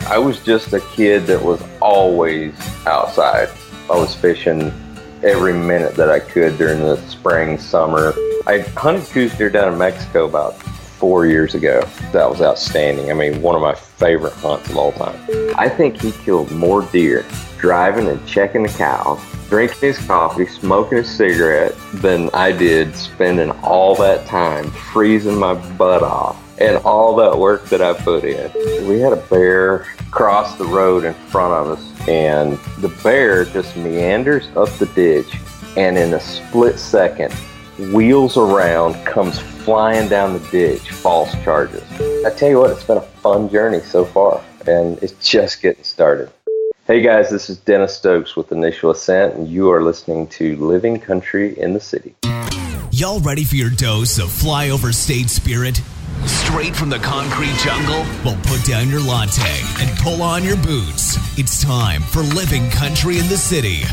I was just a kid that was always outside. I was fishing every minute that I could during the spring, summer. I hunted coos deer down in Mexico about 4 years ago. That was outstanding. I mean, one of my favorite hunts of all time. I think he killed more deer driving and checking the cows, drinking his coffee, smoking a cigarette than I did spending all that time freezing my butt off and all that work that I put in. We had a bear cross the road in front of us, and the bear just meanders up the ditch and in a split second wheels around, comes flying down the ditch, false charges. I tell you what, it's been a fun journey so far, and it's just getting started. Hey guys, this is Dennis Stokes with Initial Ascent, and you are listening to Living Country in the City. Y'all ready for your dose of flyover state spirit? Straight from the concrete jungle? Well, put down your latte and pull on your boots. It's time for Living Country in the City.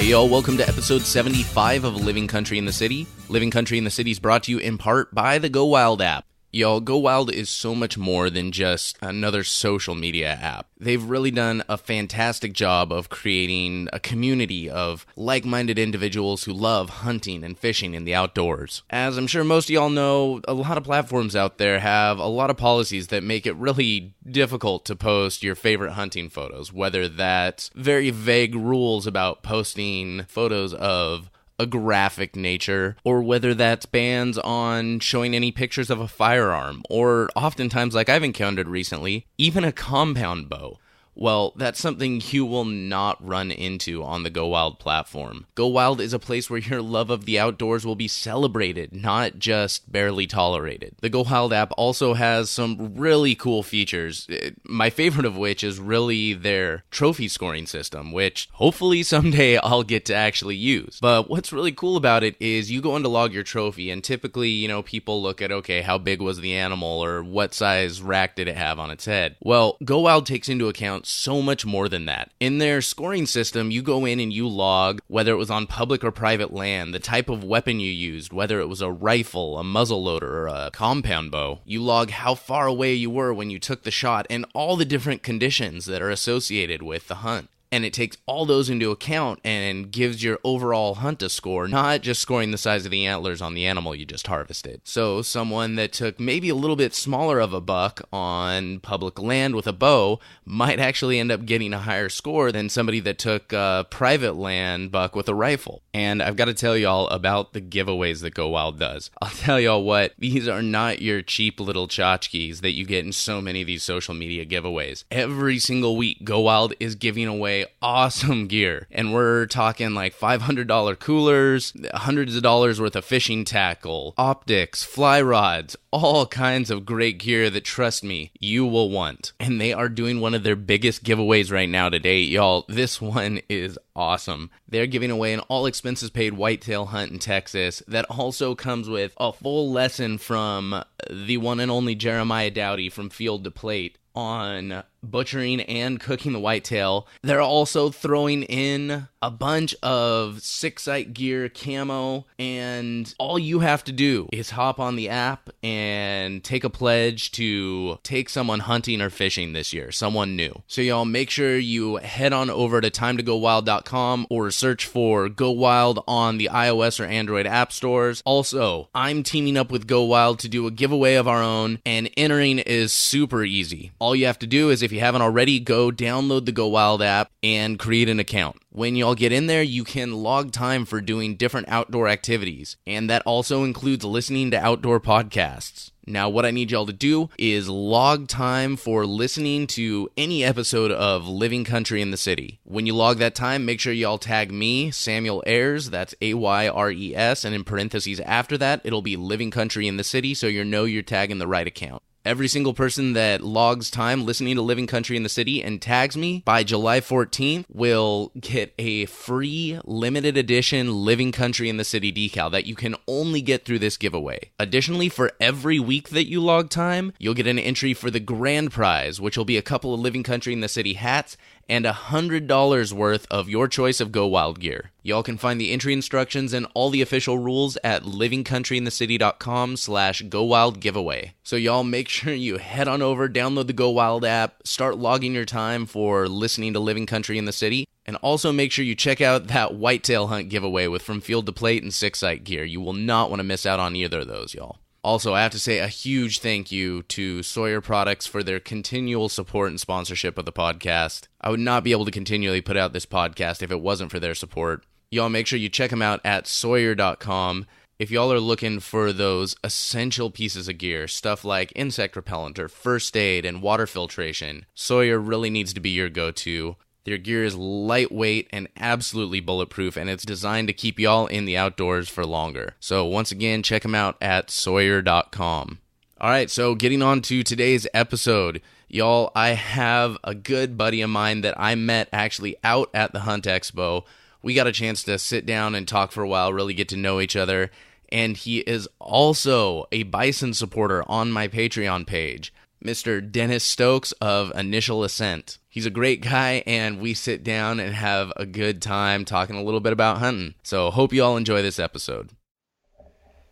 Hey y'all, welcome to episode 75 of Living Country in the City. Living Country in the City is brought to you in part by the Go Wild app. Y'all, Go Wild is so much more than just another social media app. They've really done a fantastic job of creating a community of like-minded individuals who love hunting and fishing in the outdoors. As I'm sure most of y'all know, a lot of platforms out there have a lot of policies that make it really difficult to post your favorite hunting photos, whether that's very vague rules about posting photos of a graphic nature, or whether that's bans on showing any pictures of a firearm, or oftentimes, like I've encountered recently, even a compound bow. Well, that's something you will not run into on the Go Wild platform. Go Wild is a place where your love of the outdoors will be celebrated, not just barely tolerated. The Go Wild app also has some really cool features, my favorite of which is really their trophy scoring system, which hopefully someday I'll get to actually use. But what's really cool about it is you go in to log your trophy, and typically, people look at, okay, how big was the animal, or what size rack did it have on its head? Well, Go Wild takes into account so much more than that. In their scoring system, you go in and you log whether it was on public or private land, the type of weapon you used, whether it was a rifle, a muzzleloader, or a compound bow. You log how far away you were when you took the shot and all the different conditions that are associated with the hunt. And it takes all those into account and gives your overall hunt a score, not just scoring the size of the antlers on the animal you just harvested. So someone that took maybe a little bit smaller of a buck on public land with a bow might actually end up getting a higher score than somebody that took a private land buck with a rifle. And I've got to tell y'all about the giveaways that Go Wild does. I'll tell y'all what, these are not your cheap little tchotchkes that you get in so many of these social media giveaways. Every single week, Go Wild is giving away awesome gear, and we're talking like $500 coolers, hundreds of dollars worth of fishing tackle, optics, fly rods, all kinds of great gear that, trust me, you will want. And they are doing one of their biggest giveaways right now to date, y'all. This one is awesome. They're giving away an all expenses paid whitetail hunt in Texas that also comes with a full lesson from the one and only Jeremiah Dowdy from Field to Plate on butchering and cooking the whitetail. They're also throwing in a bunch of 6-sight gear, camo, and all you have to do is hop on the app and take a pledge to take someone hunting or fishing this year, someone new. So y'all make sure you head on over to timetogowild.com or search for Go Wild on the iOS or Android app stores. Also, I'm teaming up with Go Wild to do a giveaway of our own, and entering is super easy. All you have to do is, if you haven't already, go download the Go Wild app and create an account. When y'all get in there, you can log time for doing different outdoor activities, and that also includes listening to outdoor podcasts. Now, what I need y'all to do is log time for listening to any episode of Living Country in the City. When you log that time, make sure y'all tag me, Samuel Ayres, that's Ayres, and in parentheses after that, it'll be Living Country in the City, so you know you're tagging the right account. Every single person that logs time listening to Living Country in the City and tags me by July 14th will get a free limited edition Living Country in the City decal that you can only get through this giveaway. Additionally, for every week that you log time, you'll get an entry for the grand prize, which will be a couple of Living Country in the City hats and $100 worth of your choice of Go Wild gear. Y'all can find the entry instructions and all the official rules at livingcountryinthecity.com/Go Wild giveaway. So y'all make sure you head on over, download the Go Wild app, start logging your time for listening to Living Country in the City, and also make sure you check out that whitetail hunt giveaway with From Field to Plate and Six Sight gear. You will not want to miss out on either of those, y'all. Also, I have to say a huge thank you to Sawyer Products for their continual support and sponsorship of the podcast. I would not be able to continually put out this podcast if it wasn't for their support. Y'all make sure you check them out at Sawyer.com. If y'all are looking for those essential pieces of gear, stuff like insect repellent or first aid and water filtration, Sawyer really needs to be your go-to. Their gear is lightweight and absolutely bulletproof, and it's designed to keep y'all in the outdoors for longer. So once again, check them out at Sawyer.com. All right, so getting on to today's episode. Y'all, I have a good buddy of mine that I met actually out at the Hunt Expo. We got a chance to sit down and talk for a while, really get to know each other. And he is also a bison supporter on my Patreon page, Mr. Dennis Stokes of Initial Ascent. He's a great guy, and we sit down and have a good time talking a little bit about hunting. So hope you all enjoy this episode.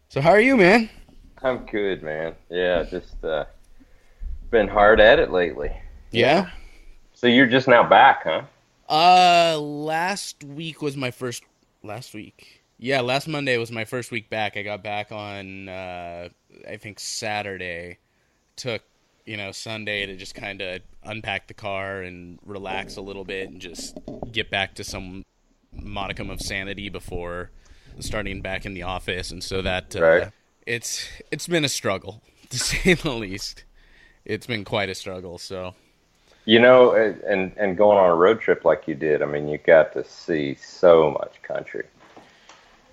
So how are you, man? I'm good, man. Yeah, just been hard at it lately. Yeah? So you're just now back, huh? Last week was my first... Last week? Yeah, last Monday was my first week back. I got back on, I think, Saturday. Took, Sunday to just kind of unpack the car and relax a little bit and just get back to some modicum of sanity before starting back in the office. And so that, right. It's been a struggle, to say the least. It's been quite a struggle, so... and going on a road trip like you did, I mean, you got to see so much country.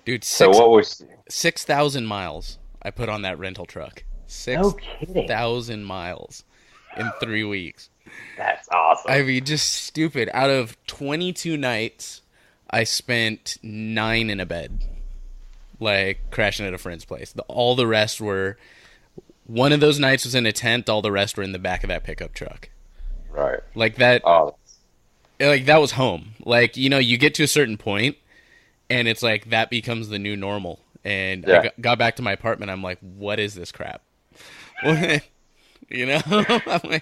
Dude, so what was 6,000 miles I put on that rental truck. 6,000 miles in 3 weeks. That's awesome. I mean, just stupid. Out of 22 nights, I spent 9 in a bed, like crashing at a friend's place. All the rest were... One of those nights was in a tent. All the rest were in the back of that pickup truck. Right. Like that. Oh. Like that was home. Like, you get to a certain point, and it's like that becomes the new normal. And yeah. I got back to my apartment. I'm like, what is this crap? I'm like,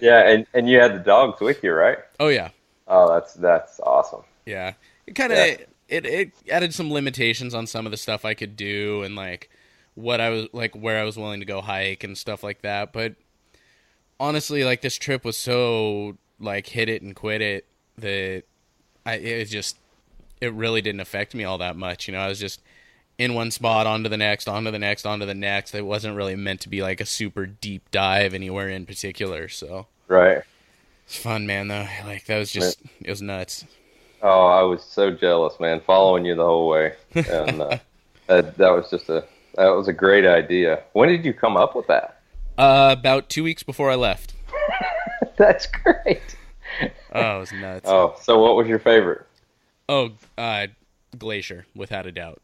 yeah, and you had the dogs with you, right? Oh yeah. Oh, that's awesome. Yeah. It kind of it added some limitations on some of the stuff I could do, and like what I was like, where I was willing to go hike and stuff like that. But honestly, like this trip was so like hit it and quit it that it really didn't affect me all that much. I was just in one spot, onto the next, onto the next, onto the next. It wasn't really meant to be like a super deep dive anywhere in particular. So right, it's fun, man. Though, like that was just it was nuts. Oh, I was so jealous, man, following you the whole way, and that was a great idea. When did you come up with that? About 2 weeks before I left. That's great. Oh, it was nuts. Oh, so what was your favorite? Oh, Glacier, without a doubt.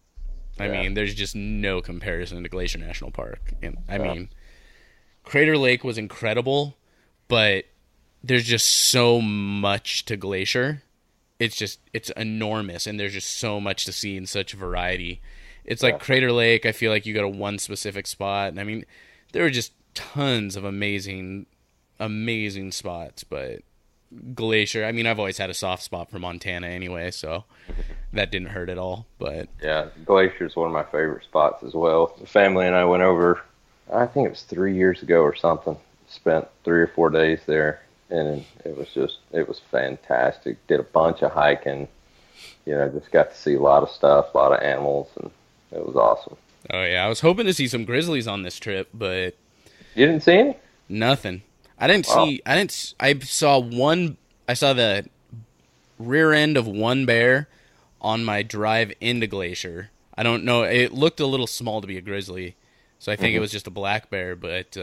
I mean, there's just no comparison to Glacier National Park. And I mean, Crater Lake was incredible, but there's just so much to Glacier. It's enormous, and there's just so much to see in such variety. It's like Crater Lake, I feel like you go to one specific spot, and I mean, there were just tons of amazing spots, but Glacier, I mean, I've always had a soft spot for Montana anyway, so that didn't hurt at all. But yeah, Glacier is one of my favorite spots as well. The family and I went over, I think it was 3 years ago or something, spent 3 or 4 days there, and it was fantastic. Did a bunch of hiking, just got to see a lot of stuff, a lot of animals, and it was awesome. Oh yeah, I was hoping to see some grizzlies on this trip, but you didn't see any? Nothing. I saw the rear end of one bear on my drive into Glacier. I don't know, it looked a little small to be a grizzly, so I think it was just a black bear, but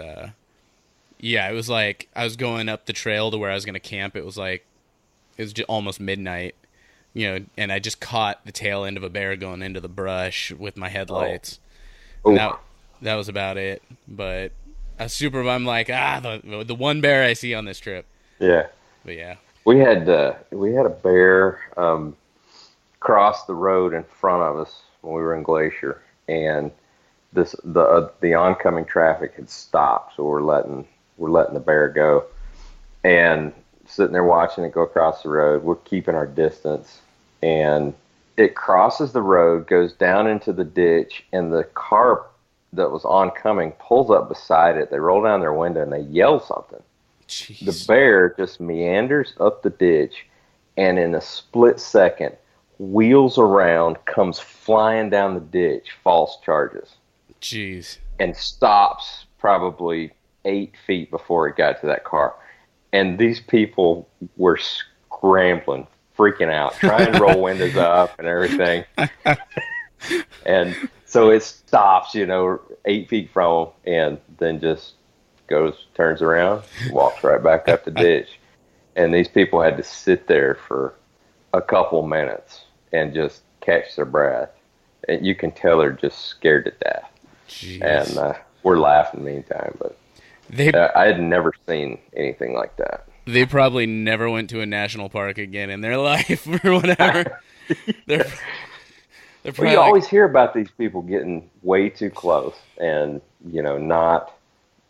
yeah, it was like I was going up the trail to where I was going to camp. It was just almost midnight, and I just caught the tail end of a bear going into the brush with my headlights. Oh. And that was about it, but I'm like, the one bear I see on this trip. Yeah. But yeah. We had a bear cross the road in front of us when we were in Glacier, and the oncoming traffic had stopped, so we're letting the bear go, and sitting there watching it go across the road. We're keeping our distance, and it crosses the road, goes down into the ditch, and the car that was oncoming pulls up beside it. They roll down their window and they yell something. Jeez. The bear just meanders up the ditch, and in a split second, wheels around, comes flying down the ditch, false charges. Jeez. And stops probably 8 feet before it got to that car. And these people were scrambling, freaking out, trying to roll windows up and everything. And so it stops, 8 feet from them, and then just turns around, walks right back up the ditch. And these people had to sit there for a couple minutes and just catch their breath. And you can tell they're just scared to death. Jeez. And we're laughing meantime, but I had never seen anything like that. They probably never went to a national park again in their life or whatever. They're well, you always hear about these people getting way too close and,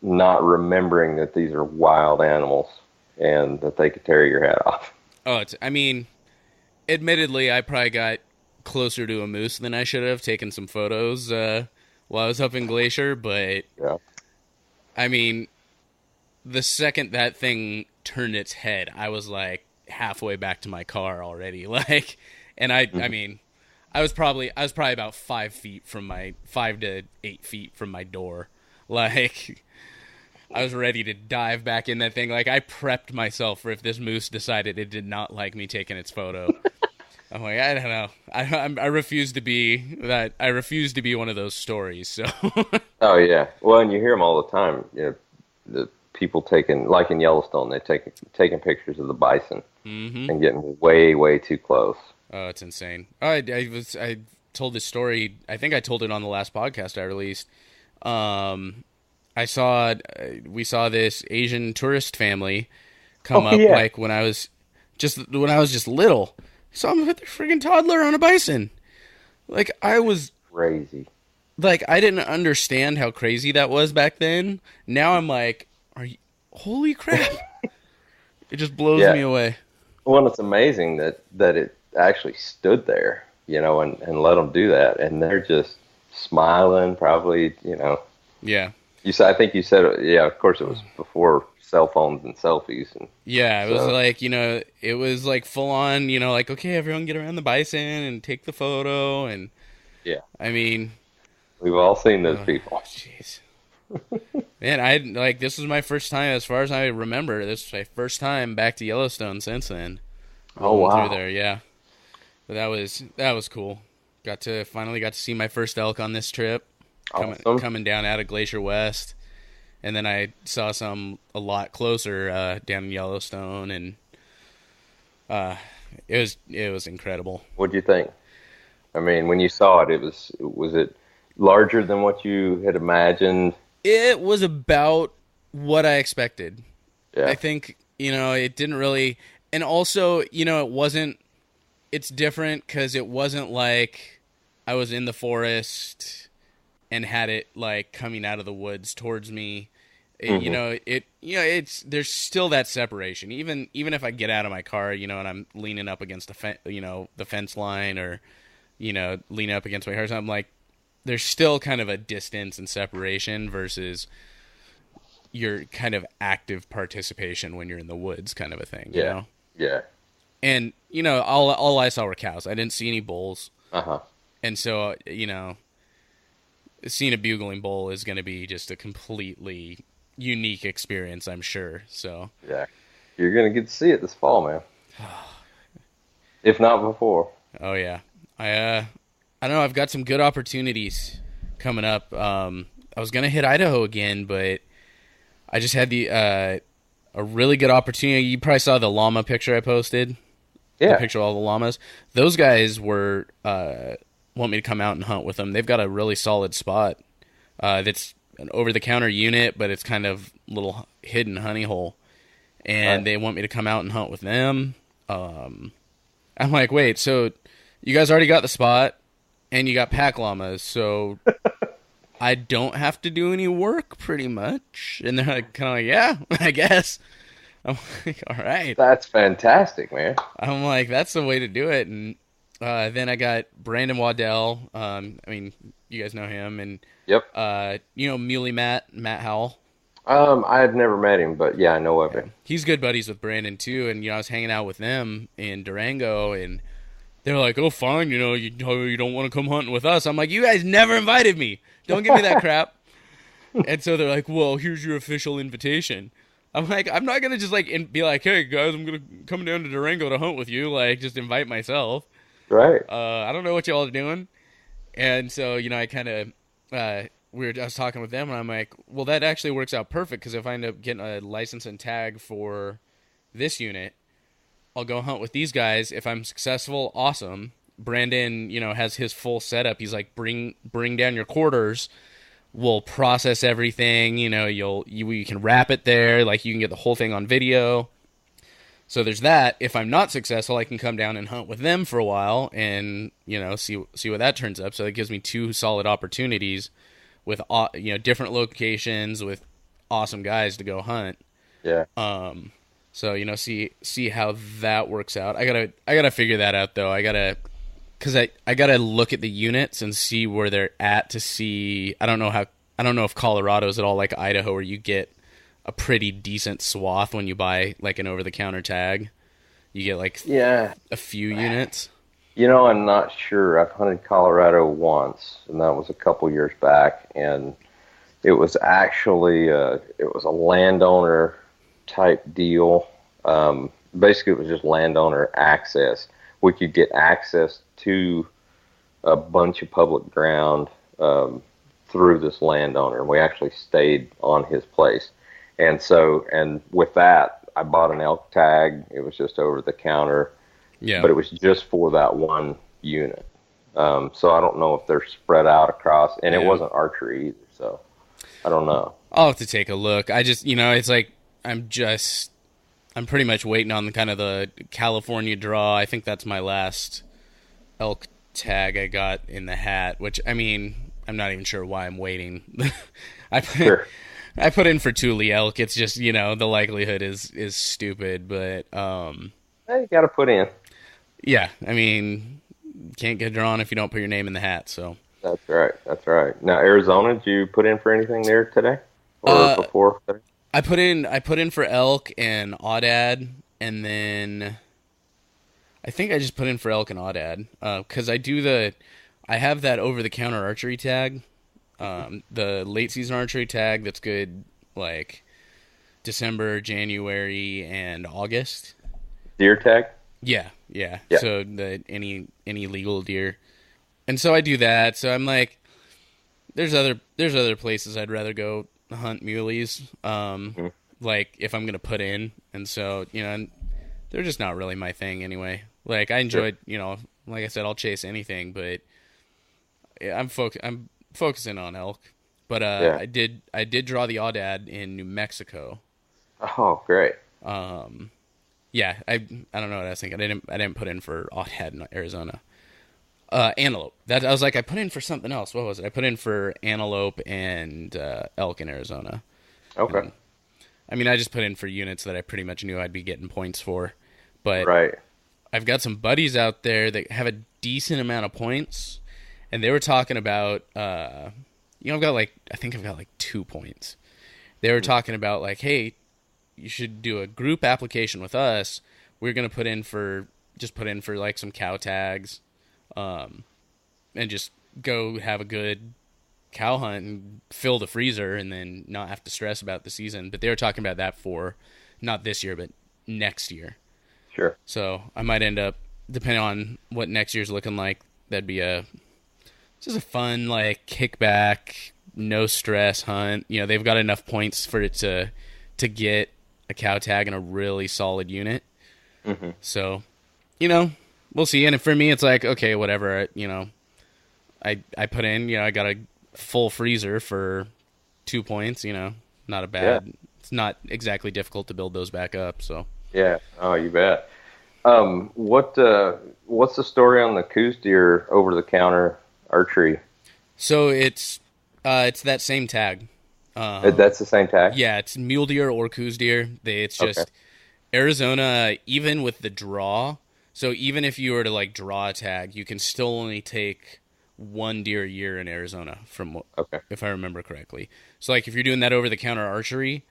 not remembering that these are wild animals and that they could tear your head off. Oh, admittedly, I probably got closer to a moose than I should have, taken some photos while I was up in Glacier, but yeah. I mean, the second that thing turned its head, I was like halfway back to my car already. And I mean, I was probably about 5 to 8 feet from my door. I was ready to dive back in that thing. I prepped myself for if this moose decided it did not like me taking its photo. I'm like, I don't know. I refuse to be that. I refuse to be one of those stories. So. Oh yeah. Well, and you hear them all the time. The people taking, like in Yellowstone, they taking pictures of the bison and getting way, way too close. Oh, it's insane. I told this story. I think I told it on the last podcast I released. We saw this Asian tourist family come up when I was just little. Saw them with their freaking toddler on a bison. I was crazy. I didn't understand how crazy that was back then. Now I'm like, holy crap. It just blows me away. Well, it's amazing that it actually stood there, and let them do that. And they're just smiling, probably, Yeah. I think you said, of course it was before cell phones and selfies. And yeah, it was it was full on, okay, everyone get around the bison and take the photo. And yeah, I mean, we've all seen those people. Jeez. Man, this was my first time, as far as I remember, this was my first time back to Yellowstone since then. Oh, wow. Through there, yeah. But that was cool. Finally got to see my first elk on this trip. Awesome. Coming down out of Glacier West, and then I saw some a lot closer down in Yellowstone, and it was incredible. What'd you think? I mean, when you saw it, was it larger than what you had imagined? It was about what I expected. Yeah. I think it didn't really, and also it wasn't. It's different because it wasn't like I was in the forest and had it coming out of the woods towards me. There's still that separation. Even if I get out of my car, and I'm leaning up against the fence line, or leaning up against my horse, I'm like, there's still kind of a distance and separation versus your kind of active participation when you're in the woods, kind of a thing. Yeah. You know? Yeah. And all I saw were cows. I didn't see any bulls. And so seeing a bugling bull is going to be just a completely unique experience, I'm sure. So yeah, you're going to get to see it this fall, man. If not before. Oh yeah, I don't know. I've got some good opportunities coming up. I was going to hit Idaho again, but I just had a really good opportunity. You probably saw the llama picture I posted. Yeah, the picture of all the llamas. Those guys were. Want me to come out and hunt with them. They've got a really solid spot that's an over-the-counter unit, but it's kind of a little hidden honey hole. and they want me to come out and hunt with them. I'm like, wait, so you guys already got the spot, and you got pack llamas, so I don't have to do any work, pretty much. And they're like, kind of like, yeah, I guess. I'm like, all right. That's fantastic, man. I'm like, that's the way to do it. And then I got Brandon Waddell. I mean, you guys know him. And, Yep. Muley Matt Howell. I had never met him, but yeah, I know of him. He's good buddies with Brandon, too. And, I was hanging out with them in Durango, and they're like, oh, fine, you don't want to come hunting with us. I'm like, you guys never invited me. Don't give me that crap. And so they're like, well, here's your official invitation. I'm like, I'm not going to just be like, hey, guys, I'm going to come down to Durango to hunt with you. Like, just invite myself. Right. I don't know what y'all are doing. And so, I kind of, I was talking with them, and I'm like, well, that actually works out perfect, because if I end up getting a license and tag for this unit, I'll go hunt with these guys. If I'm successful, awesome. Brandon, has his full setup. He's like, bring down your quarters. We'll process everything. You can wrap it there. Like, you can get the whole thing on video. So there's that. If I'm not successful, I can come down and hunt with them for a while and, see what that turns up. So it gives me 2 solid opportunities with, different locations with awesome guys to go hunt. Yeah. So, see how that works out. I gotta figure that out, though. Because I gotta look at the units and see where they're at to see. I don't know if Colorado's at all like Idaho, where you get a pretty decent swath when you buy like an over-the-counter tag. You get a few units. I'm not sure. I've hunted Colorado once, and that was a couple years back, and it was actually it was a landowner type deal. Basically, it was just landowner access. We could get access to a bunch of public ground through this landowner. We actually stayed on his place. And with that, I bought an elk tag. It was just over the counter. Yeah. But it was just for that one unit. So I don't know if they're spread out across, and it wasn't archery either. So I don't know. I'll have to take a look. I just, it's like, I'm pretty much waiting on the California draw. I think that's my last elk tag I got in the hat, which, I mean, I'm not even sure why I'm waiting. I put in for Thule elk. It's just, the likelihood is stupid, but You got to put in. Yeah, I mean, can't get drawn if you don't put your name in the hat. So that's right. Now, Arizona, did you put in for anything there today or before today? I put in for elk and aoudad, and then I think I just put in for elk and aoudad because I have that over-the-counter archery tag, the late season archery tag that's good like December, January, and August. Deer tag? Yeah. So any legal deer, and so I do that. So I'm like, there's other places I'd rather go hunt muleys, like if I'm gonna put in, and so and they're just not really my thing anyway. Like I enjoyed, like I said, I'll chase anything, but I'm focusing on elk. But I did draw the aoudad in New Mexico. Oh, great. Yeah, I don't know what I was thinking. I didn't put in for aoudad in Arizona. Antelope. I was like, I put in for something else. What was it? I put in for antelope and elk in Arizona. Okay. And, I mean, I just put in for units that I pretty much knew I'd be getting points for. But right. I've got some buddies out there that have a decent amount of points, and they were talking about, I think I've got 2 points. They were talking about like, hey, you should do a group application with us. We're going to put in for like some cow tags, and just go have a good cow hunt and fill the freezer and then not have to stress about the season. But they were talking about that for not this year, but next year. Sure. So I might end up, depending on what next year's looking like, that'd be just a fun, like, kickback, no stress hunt. They've got enough points for it to get a cow tag in a really solid unit. Mm-hmm. So, we'll see. And for me, it's like, okay, whatever. I put in, I got a full freezer for 2 points. Not a bad. it's not exactly difficult to build those back up. So Yeah. Oh, you bet. What's the story on the Coos deer over the counter archery? so it's that same tag. That's the same tag? Yeah, it's mule deer or Coos deer. It's Okay. just Arizona, even with the draw. So even if you were to like draw a tag, you can still only take one deer a year in Arizona, Okay. if I remember correctly. So like if you're doing that over the counter archery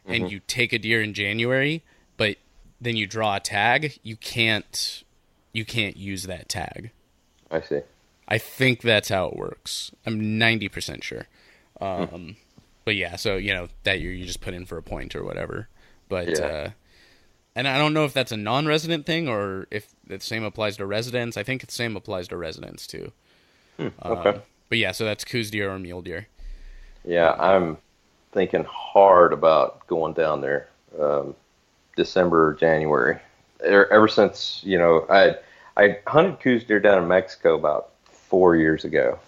and you take a deer in January, but then you draw a tag, you can't use that tag. I see. I think that's how it works. I'm 90% sure. But yeah, so that year you just put in for a point or whatever. But Yeah. and I don't know if that's a non-resident thing or if the same applies to residents. I think the same applies to residents too. Okay. But yeah, so that's Coos deer or mule deer. Yeah, I'm thinking hard about going down there, December or January. Ever since, I hunted Coos deer down in Mexico about 4 years ago.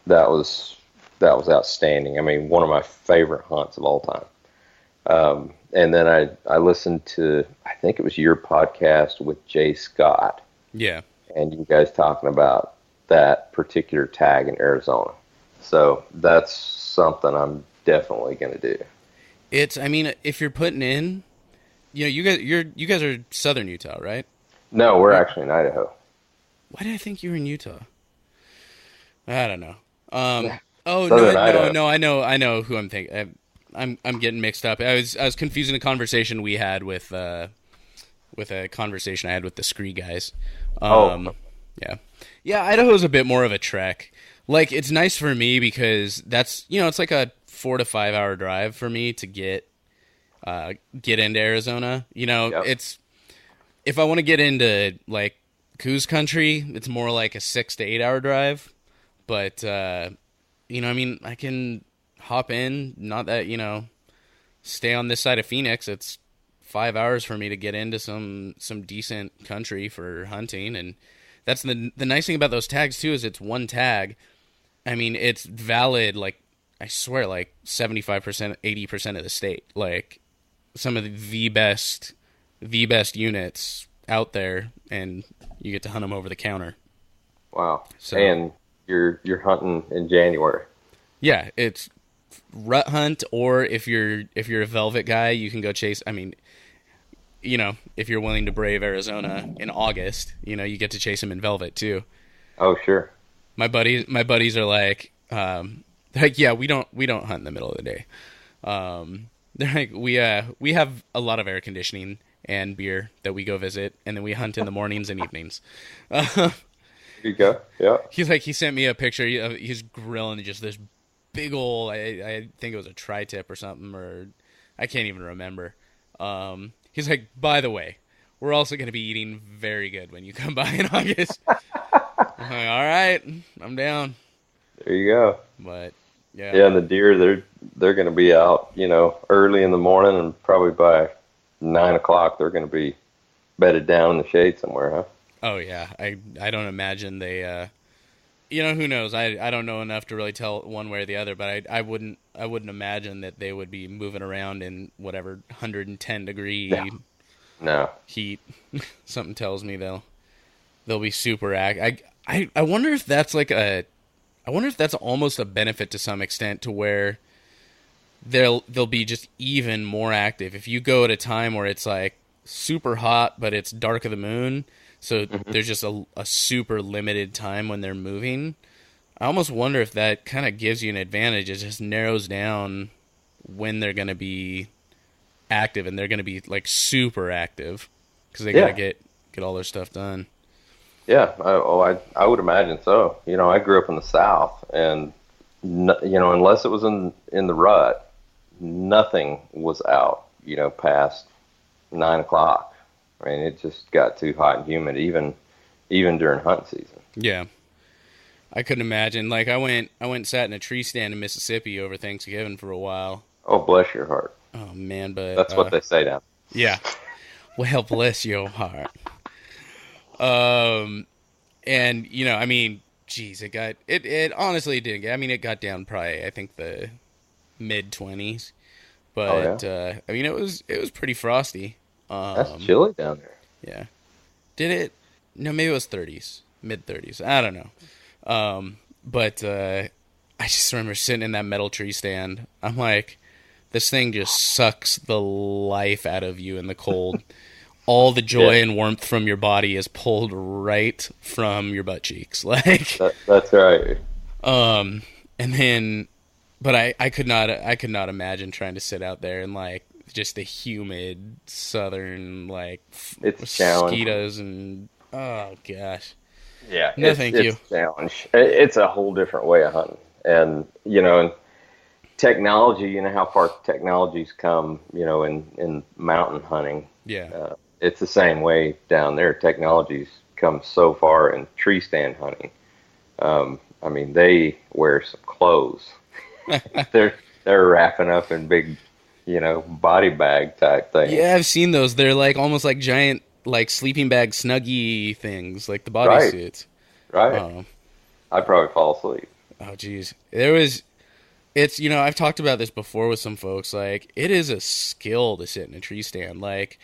That was outstanding. I mean, one of my favorite hunts of all time. And then I listened to, I think it was your podcast with Jay Scott, Yeah. and you guys talking about that particular tag in Arizona. So that's something I'm definitely going to do. I mean, if you're putting in, you guys are southern Utah, right? No, we're actually in Idaho. Why did I think you were in Utah? I don't know. Oh Southern no, Idaho. no, I know who I'm thinking. I'm getting mixed up. I was confusing a conversation we had with a conversation I had with the Scree guys. Yeah, yeah. Idaho's a bit more of a trek. Like it's nice for me because that's it's like a 4 to 5 hour drive for me to get into Arizona. Yep. It's if I want to get into like Coos country, it's more like a 6 to 8 hour drive. But I mean, I can hop in. Not that stay on this side of Phoenix. It's 5 hours for me to get into some decent country for hunting, and that's the nice thing about those tags too is it's one tag. I mean, it's valid. Like I swear, like 75%, 80% of the state. Like some of the best units out there, and you get to hunt them over the counter. Wow. So, and you're hunting in January. yeah, it's rut hunt, or if you're a velvet guy, you can go chase. I mean, if you're willing to brave Arizona in August, you get to chase them in velvet too. Oh, sure. My buddies are like, yeah, we don't hunt in the middle of the day. They're like, we have a lot of air conditioning and beer that we go visit, and then we hunt in the mornings and evenings. There you go. Yeah. He sent me a picture. He's grilling just this big old, I think it was a tri-tip or something, or I can't even remember. He's like, by the way, we're also going to be eating very good when you come by in August. I'm like, all right, I'm down. There you go. But yeah, Yeah, and the deer they're going to be out, early in the morning, and probably by 9 o'clock they're going to be bedded down in the shade somewhere, huh? oh yeah, I don't imagine they. Who knows? I don't know enough to really tell one way or the other, but I wouldn't imagine that they would be moving around in whatever 110 degree No. heat. Something tells me they'll be super I wonder if that's I wonder if that's almost a benefit to some extent, to where they'll be just even more active if you go at a time where it's like super hot but it's dark of the moon. So there's just a super limited time when they're moving. I almost wonder if that kind of gives you an advantage. It just narrows down when they're going to be active, and they're going to be like super active because they got to get all their stuff done. Yeah, I would imagine so. I grew up in the South, and unless it was in the rut, nothing was out. Past 9 o'clock. I mean, it just got too hot and humid, even during hunt season. Yeah, I couldn't imagine. Like I went and sat in a tree stand in Mississippi over Thanksgiving for a while. Oh, bless your heart. Oh man, but That's what they say down. Yeah. Well, bless your heart. And I mean, geez, it honestly didn't get. I mean, it got down probably I think the mid-20s, Oh yeah, But I mean, it was pretty frosty. that's chilly down there. Yeah. Did it? No, maybe it was 30s, mid 30s. I don't know. But I just remember sitting in that metal tree stand. I'm like, this thing just sucks the life out of you in the cold. All the joy and warmth from your body is pulled right from your butt cheeks. Like that's right. and then but I could not imagine trying to sit out there in like just the humid southern like It's a challenge. mosquitoes and oh gosh. Yeah, No, thank you. It's a challenge. It's a whole different way of hunting, and and technology. You know how far technology's come. In mountain hunting. Yeah. It's the same way down there. Technology's come so far in tree stand hunting. I mean, they wear some clothes. they're wrapping up in big, body bag type things. Yeah, I've seen those. They're like almost like giant like sleeping bag snuggie things, like the bodysuits. Right. I'd probably fall asleep. Oh geez. I've talked about this before with some folks, like it is a skill to sit in a tree stand. Like,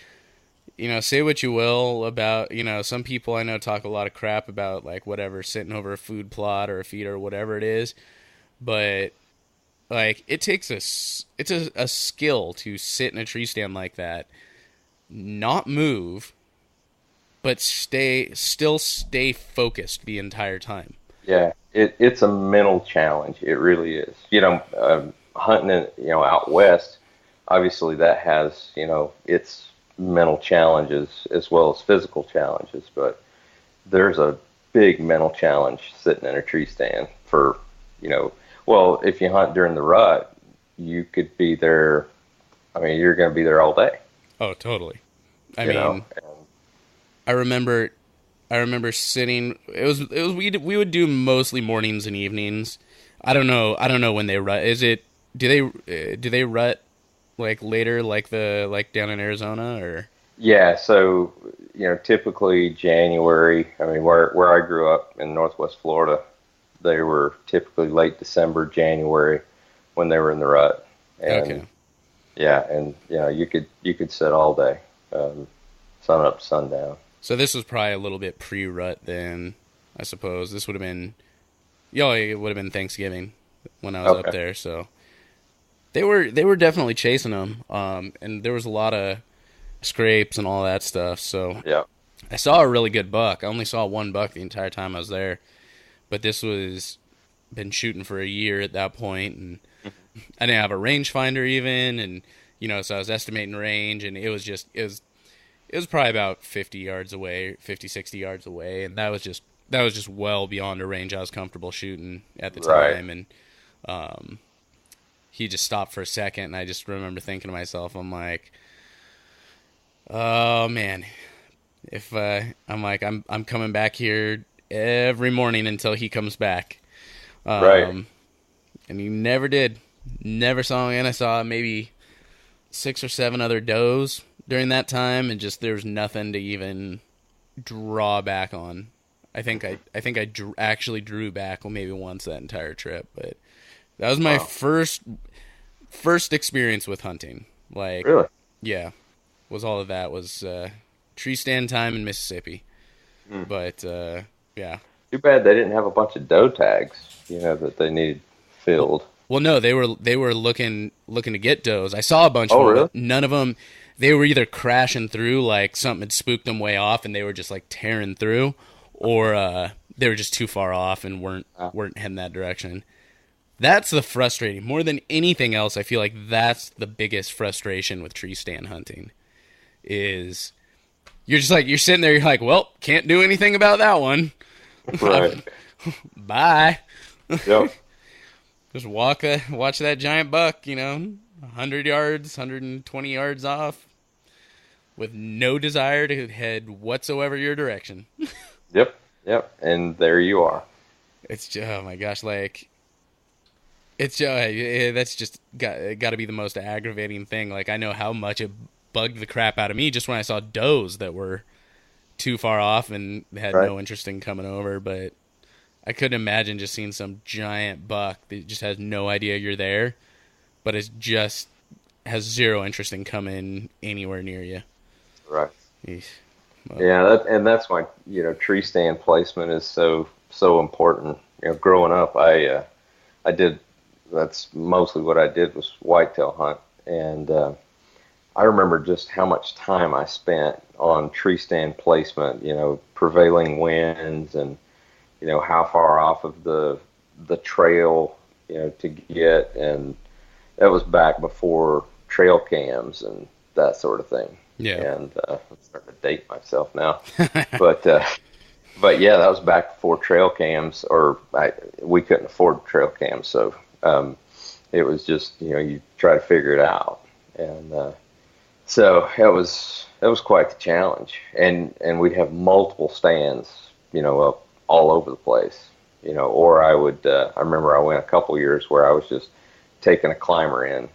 say what you will about, some people I know talk a lot of crap about like whatever, sitting over a food plot or a feeder or whatever it is. But like it takes it's a skill to sit in a tree stand like that, not move, but still stay focused the entire time. Yeah, it's a mental challenge. It really is. Hunting, out west, obviously that has, its mental challenges as well as physical challenges. But there's a big mental challenge sitting in a tree stand for, well, if you hunt during the rut, you could be there. I mean, you're going to be there all day. Oh, totally. I remember sitting. It was we would do mostly mornings and evenings. I don't know when they rut. Do they rut like later, like down in Arizona or? Yeah, so typically January. I mean, where I grew up in Northwest Florida, they were typically late December, January when they were in the rut. And, okay. Yeah, and you could sit all day, sun up, sundown. So this was probably a little bit pre-rut then, I suppose. This would have been, it would have been Thanksgiving when I was up there. So they were definitely chasing them, and there was a lot of scrapes and all that stuff. So yeah, I saw a really good buck. I only saw one buck the entire time I was there, but this was been shooting for a year at that point, and I didn't have a rangefinder even, and so I was estimating range, and it was probably about 50 yards away, 50, 60 yards away, and that was just well beyond a range I was comfortable shooting at the time. And he just stopped for a second, and I just remember thinking to myself, I'm like, oh man, if I'm coming back here every morning until he comes back. And he never did. Never saw him, and I saw maybe 6 or 7 other does during that time, and just there was nothing to even draw back on. I think I actually drew back maybe once that entire trip, but that was my first experience with hunting. Like, really? Yeah, was all of that was tree stand time in Mississippi. But yeah. Too bad they didn't have a bunch of doe tags, that they needed filled. Well, no, they were looking to get does. I saw a bunch of them, really? but none of them. They were either crashing through, like something had spooked them way off, and they were just like tearing through, or they were just too far off and weren't heading that direction. That's the frustrating. More than anything else, I feel like that's the biggest frustration with tree stand hunting. Is you're just like you're sitting there, you're like, well, can't do anything about that one. Right. Bye. Yep. Just watch that giant buck, 100 yards, 120 yards off, with no desire to head whatsoever your direction. Yep, and there you are. It's just, oh my gosh, like, it's that's just got to be the most aggravating thing. Like, I know how much it bugged the crap out of me just when I saw does that were too far off and had no interest in coming over, but I couldn't imagine just seeing some giant buck that just has no idea you're there, but is just has zero interest in coming anywhere near you. Right. Eesh. Well, Yeah, that's why tree stand placement is so important. Growing up, I did that's mostly what I did was whitetail hunt, and I remember just how much time I spent on tree stand placement. Prevailing winds, and how far off of the trail to get, and that was back before trail cams and that sort of thing. yeah. And I'm starting to date myself now, but yeah, that was back before trail cams, or we couldn't afford trail cams, so it was just you try to figure it out, and so it was quite the challenge, and we'd have multiple stands, up all over the place, or I remember I went a couple years where I was just taking a climber in,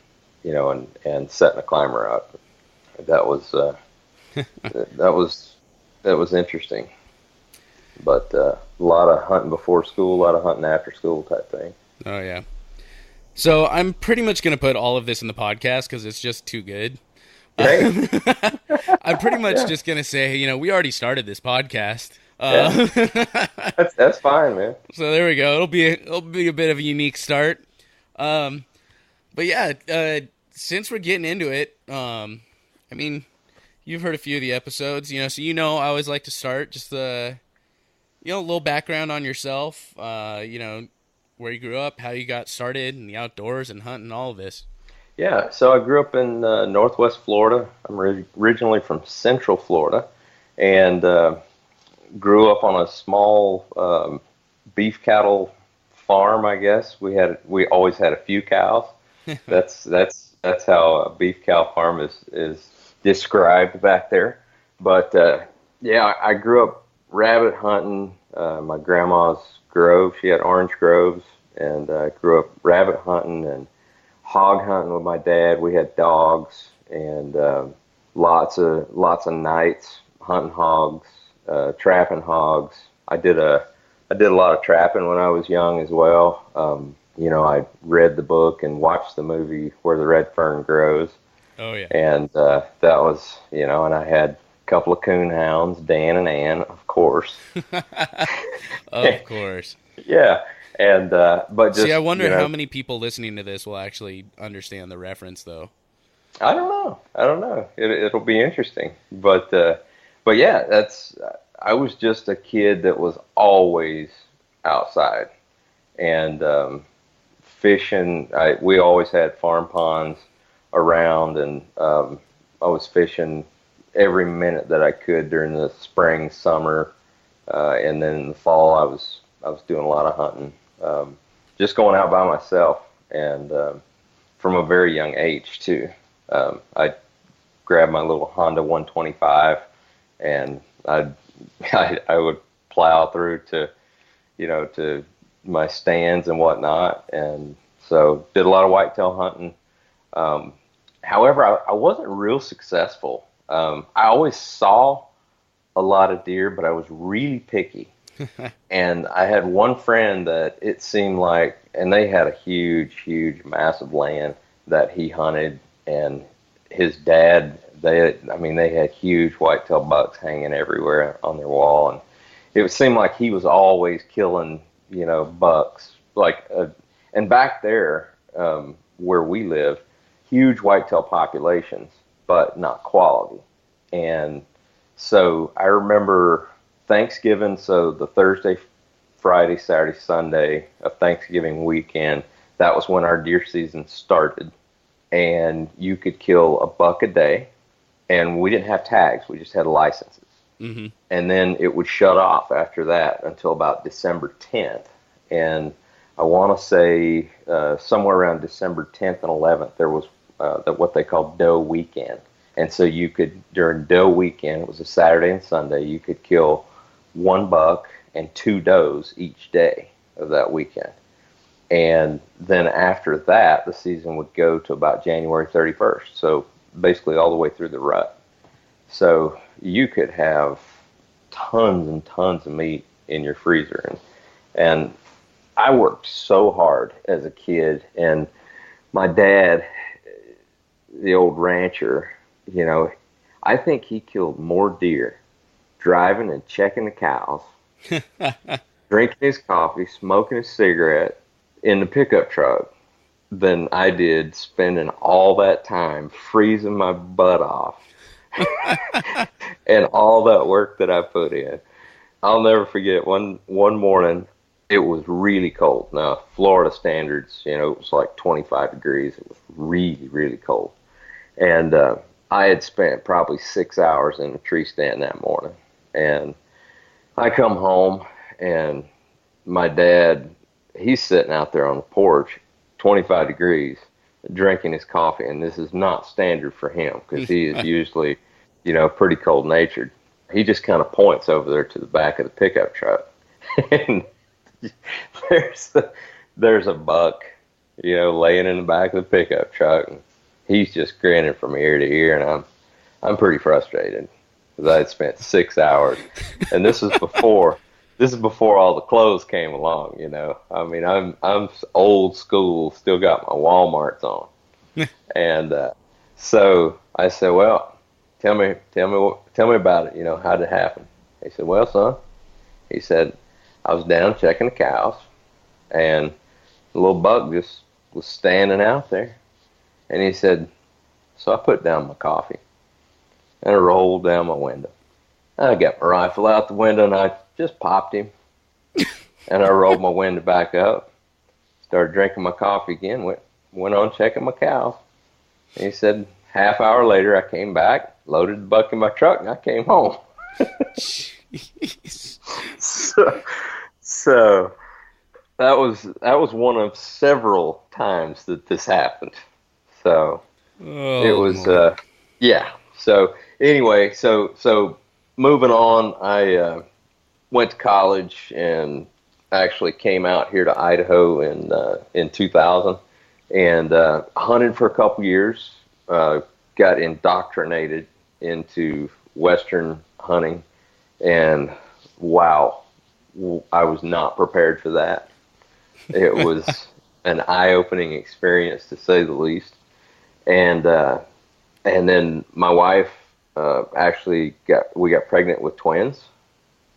and setting a climber up. That was that was interesting, but a lot of hunting before school, a lot of hunting after school type thing. Oh yeah. So I'm pretty much going to put all of this in the podcast because it's just too good. Hey. I'm pretty much just going to say, we already started this podcast. That's fine, man. So there we go. It'll be a bit of a unique start. But yeah, since we're getting into it, I mean, you've heard a few of the episodes, so I always like to start just a little background on yourself, where you grew up, how you got started in the outdoors and hunting, all of this. Yeah, so I grew up in Northwest Florida. I'm originally from Central Florida, and grew up on a small beef cattle farm. I guess we always had a few cows. That's how a beef cow farm is described back there. But yeah, I grew up rabbit hunting. My grandma's grove, she had orange groves, and I grew up rabbit hunting and hog hunting with my dad. We had dogs, and lots of nights hunting hogs, trapping hogs. I did a lot of trapping when I was young as well. I read the book and watched the movie Where the Red Fern Grows. Oh yeah. And that was, and I had a couple of coon hounds, Dan and Ann, of course. Of course. Yeah. And but just see, I wonder how many people listening to this will actually understand the reference, though. I don't know. It'll be interesting, but yeah, I was just a kid that was always outside, and fishing. We always had farm ponds around, and I was fishing every minute that I could during the spring, summer, and then in the fall I was doing a lot of hunting, just going out by myself, and from a very young age too. I grabbed my little Honda 125, and I would plow through to my stands and whatnot, and so did a lot of whitetail hunting. However, I wasn't real successful. I always saw a lot of deer, but I was really picky. And I had one friend that it seemed like, and they had a huge, massive land that he hunted, and his dad, they had huge whitetail bucks hanging everywhere on their wall, and it seemed like he was always killing, bucks. And back there, where we live, huge whitetail populations, but not quality. And so I remember Thanksgiving, so the Thursday, Friday, Saturday, Sunday of Thanksgiving weekend, that was when our deer season started. And you could kill a buck a day, and we didn't have tags, we just had licenses. Mm-hmm. And then it would shut off after that until about December 10th. And I want to say somewhere around December 10th and 11th, there was what they called doe weekend. And so you could, during doe weekend, it was a Saturday and Sunday, you could kill one buck and two does each day of that weekend. And then after that, the season would go to about January 31st. So basically all the way through the rut. So you could have tons and tons of meat in your freezer. And I worked so hard as a kid, and my dad, the old rancher, you know, I think he killed more deer driving and checking the cows, drinking his coffee, smoking his cigarette in the pickup truck than I did spending all that time freezing my butt off and all that work that I put in. I'll never forget one morning. It was really cold. Now, Florida standards, you know, it was like 25 degrees. It was really, really cold. And I had spent probably 6 hours in a tree stand that morning. And I come home, and my dad, he's sitting out there on the porch, 25 degrees, drinking his coffee. And this is not standard for him because he is usually, you know, pretty cold-natured. He just kind of points over there to the back of the pickup truck. And there's a buck, you know, laying in the back of the pickup truck. And he's just grinning from ear to ear, and I'm pretty frustrated because I had spent 6 hours, and this is before all the clothes came along. You know, I mean, I'm old school, still got my Walmarts on, and so I said, well, tell me about it. You know, how did it happen? He said, well, son, he said, I was down checking the cows, and the little buck just was standing out there. And he said, so I put down my coffee, and I rolled down my window. I got my rifle out the window, and I just popped him. And I rolled my window back up, started drinking my coffee again, went on checking my cows. And he said, half hour later, I came back, loaded the buck in my truck, and I came home. So that was one of several times that this happened. So it was yeah. So anyway, so moving on, I went to college and actually came out here to Idaho in 2000 and hunted for a couple years. Got indoctrinated into Western hunting, and wow, I was not prepared for that. It was an eye-opening experience, to say the least. And then my wife actually we got pregnant with twins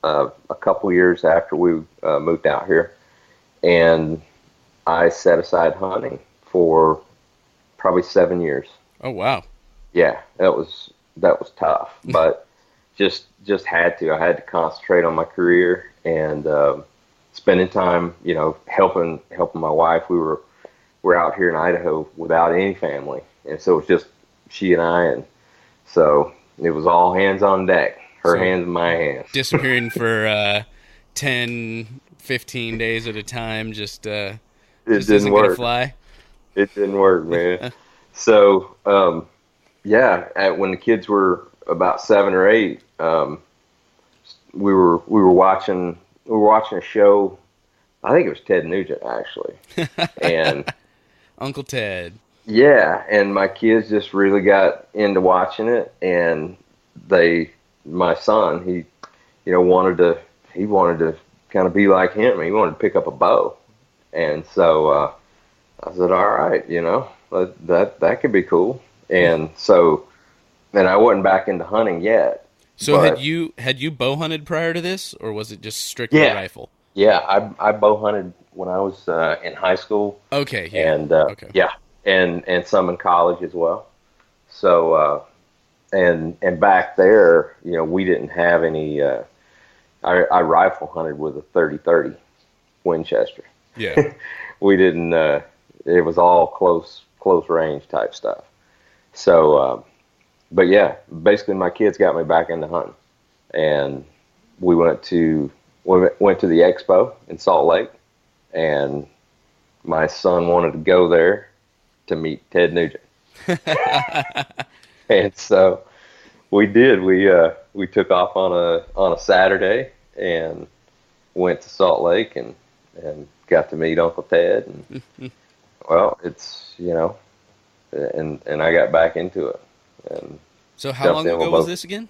a couple years after we moved out here, and I set aside hunting for probably 7 years. Oh wow! Yeah, that was tough, but just had to. I had to concentrate on my career and spending time, you know, helping my wife. We're out here in Idaho without any family, and so it was just she and I, and so it was all hands on deck. Her hands in my hands. Disappearing for 10, 15 days at a time, just isn't gonna fly. It didn't work, man. So when the kids were about 7 or 8, we were watching a show. I think it was Ted Nugent, actually, and Uncle Ted. Yeah, and my kids just really got into watching it, and my son, he wanted to kind of be like him. He wanted to pick up a bow, and so I said, all right, you know, that could be cool. And so, and I wasn't back into hunting yet. So had you bow hunted prior to this, or was it just strictly rifle? Yeah, I bow hunted when I was in high school. Okay. Yeah. And and some in college as well. So and back there, you know, we didn't have any. I rifle hunted with a 30-30 Winchester. Yeah. We didn't. It was all close range type stuff. So, but yeah, basically my kids got me back into hunting, and we went to the Expo in Salt Lake, and my son wanted to go there to meet Ted Nugent. And so we did. We took off on a Saturday and went to Salt Lake and got to meet Uncle Ted. And well, it's, you know, and I got back into it. And so how long ago was this again?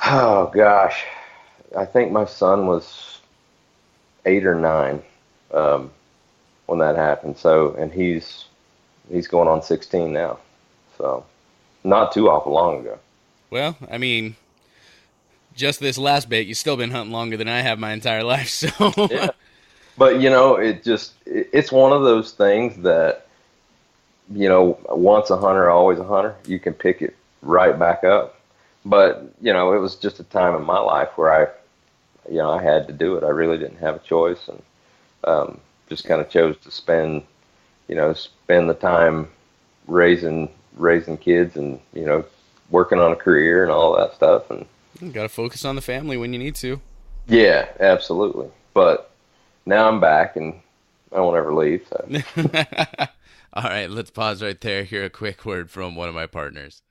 Oh gosh, I think my son was 8 or 9 when that happened. So, and he's he's going on 16 now. So not too awful long ago. Well, I mean, just this last bit, you've still been hunting longer than I have my entire life. So, Yeah. But, it's one of those things that, once a hunter, always a hunter. You can pick it right back up. But, it was just a time in my life where I had to do it. I really didn't have a choice, and just kind of chose to spend the time raising kids and, working on a career and all that stuff. And you got to focus on the family when you need to. Yeah, absolutely. But now I'm back, and I won't ever leave. So. All right, let's pause right there. Hear a quick word from one of my partners.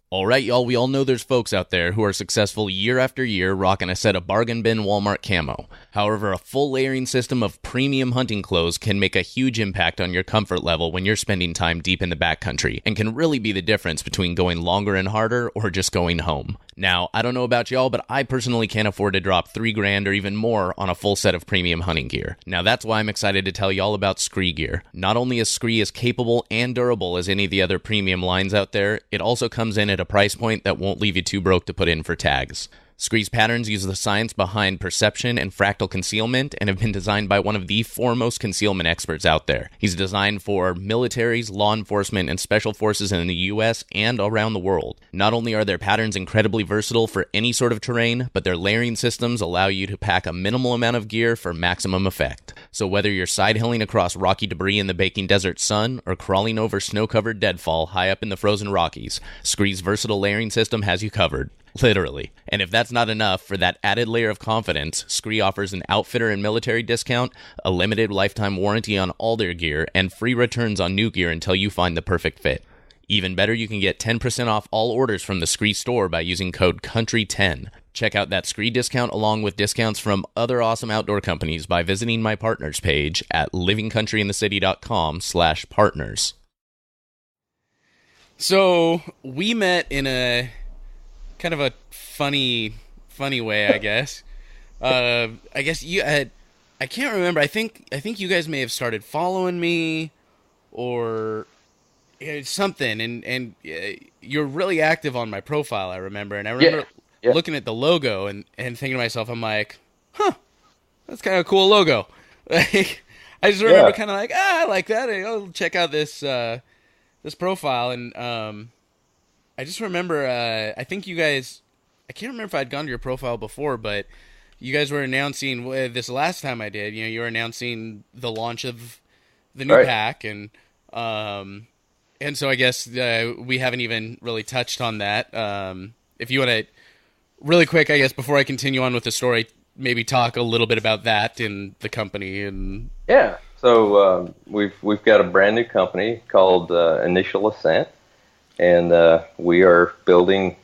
All right, y'all, we all know there's folks out there who are successful year after year rocking a set of bargain bin Walmart camo. However, a full layering system of premium hunting clothes can make a huge impact on your comfort level when you're spending time deep in the backcountry, and can really be the difference between going longer and harder or just going home. Now, I don't know about y'all, but I personally can't afford to drop $3,000 or even more on a full set of premium hunting gear. Now, that's why I'm excited to tell y'all about Scree Gear. Not only is Scree as capable and durable as any of the other premium lines out there, it also comes in at a price point that won't leave you too broke to put in for tags. Scree's patterns use the science behind perception and fractal concealment and have been designed by one of the foremost concealment experts out there. He's designed for militaries, law enforcement, and special forces in the US and around the world. Not only are their patterns incredibly versatile for any sort of terrain, but their layering systems allow you to pack a minimal amount of gear for maximum effect. So whether you're side-hilling across rocky debris in the baking desert sun or crawling over snow-covered deadfall high up in the frozen Rockies, Scree's versatile layering system has you covered. Literally. And if that's not enough, for that added layer of confidence, Scree offers an outfitter and military discount, a limited lifetime warranty on all their gear, and free returns on new gear until you find the perfect fit. Even better, you can get 10% off all orders from the Scree store by using code COUNTRY10. Check out that Scree discount along with discounts from other awesome outdoor companies by visiting my partners page at livingcountryinthecity.com/partners. So, we met in a kind of a funny way, I guess. I guess you had, I can't remember. I think you guys may have started following me or something, and you're really active on my profile, I remember. And I remember looking at the logo and thinking to myself, I'm like, that's kind of a cool logo. Like, I just remember kind of like, I like that. I'll check out this profile, and I just remember, I think you guys, I can't remember if I'd gone to your profile before, but you guys were announcing, this last time I did, you were announcing the launch of the new pack, and so I guess we haven't even really touched on that. If you want to, really quick, I guess, before I continue on with the story, maybe talk a little bit about that and the company. And yeah, so we've got a brand new company called Initial Ascent. And we are building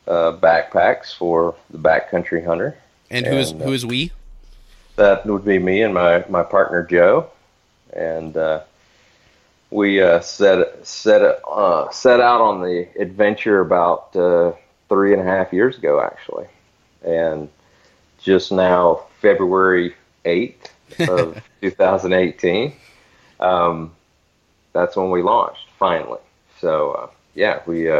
backpacks for the backcountry hunter. And who is we? That would be me and my partner Joe. And we set out on the adventure about 3.5 years ago, actually. And just now, February 8th of 2018, that's when we launched, finally. So, we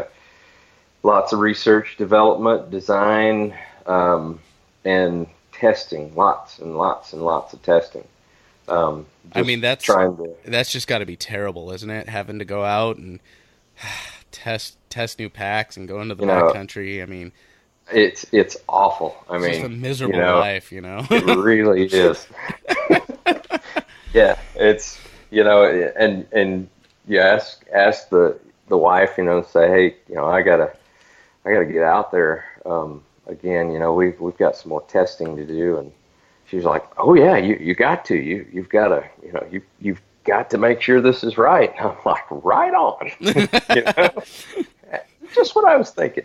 lots of research, development, design, and testing. Lots and lots and lots of testing. I mean, that's just got to be terrible, isn't it? Having to go out and test new packs and go into the backcountry. I mean, it's awful. I mean, it's just a miserable life, It really is. Yeah, it's and you ask the wife, say, hey, I gotta get out there again. We've got some more testing to do, and she's like, oh yeah, you got to, you've got to, you've got to make sure this is right. And I'm like, right on, just what I was thinking.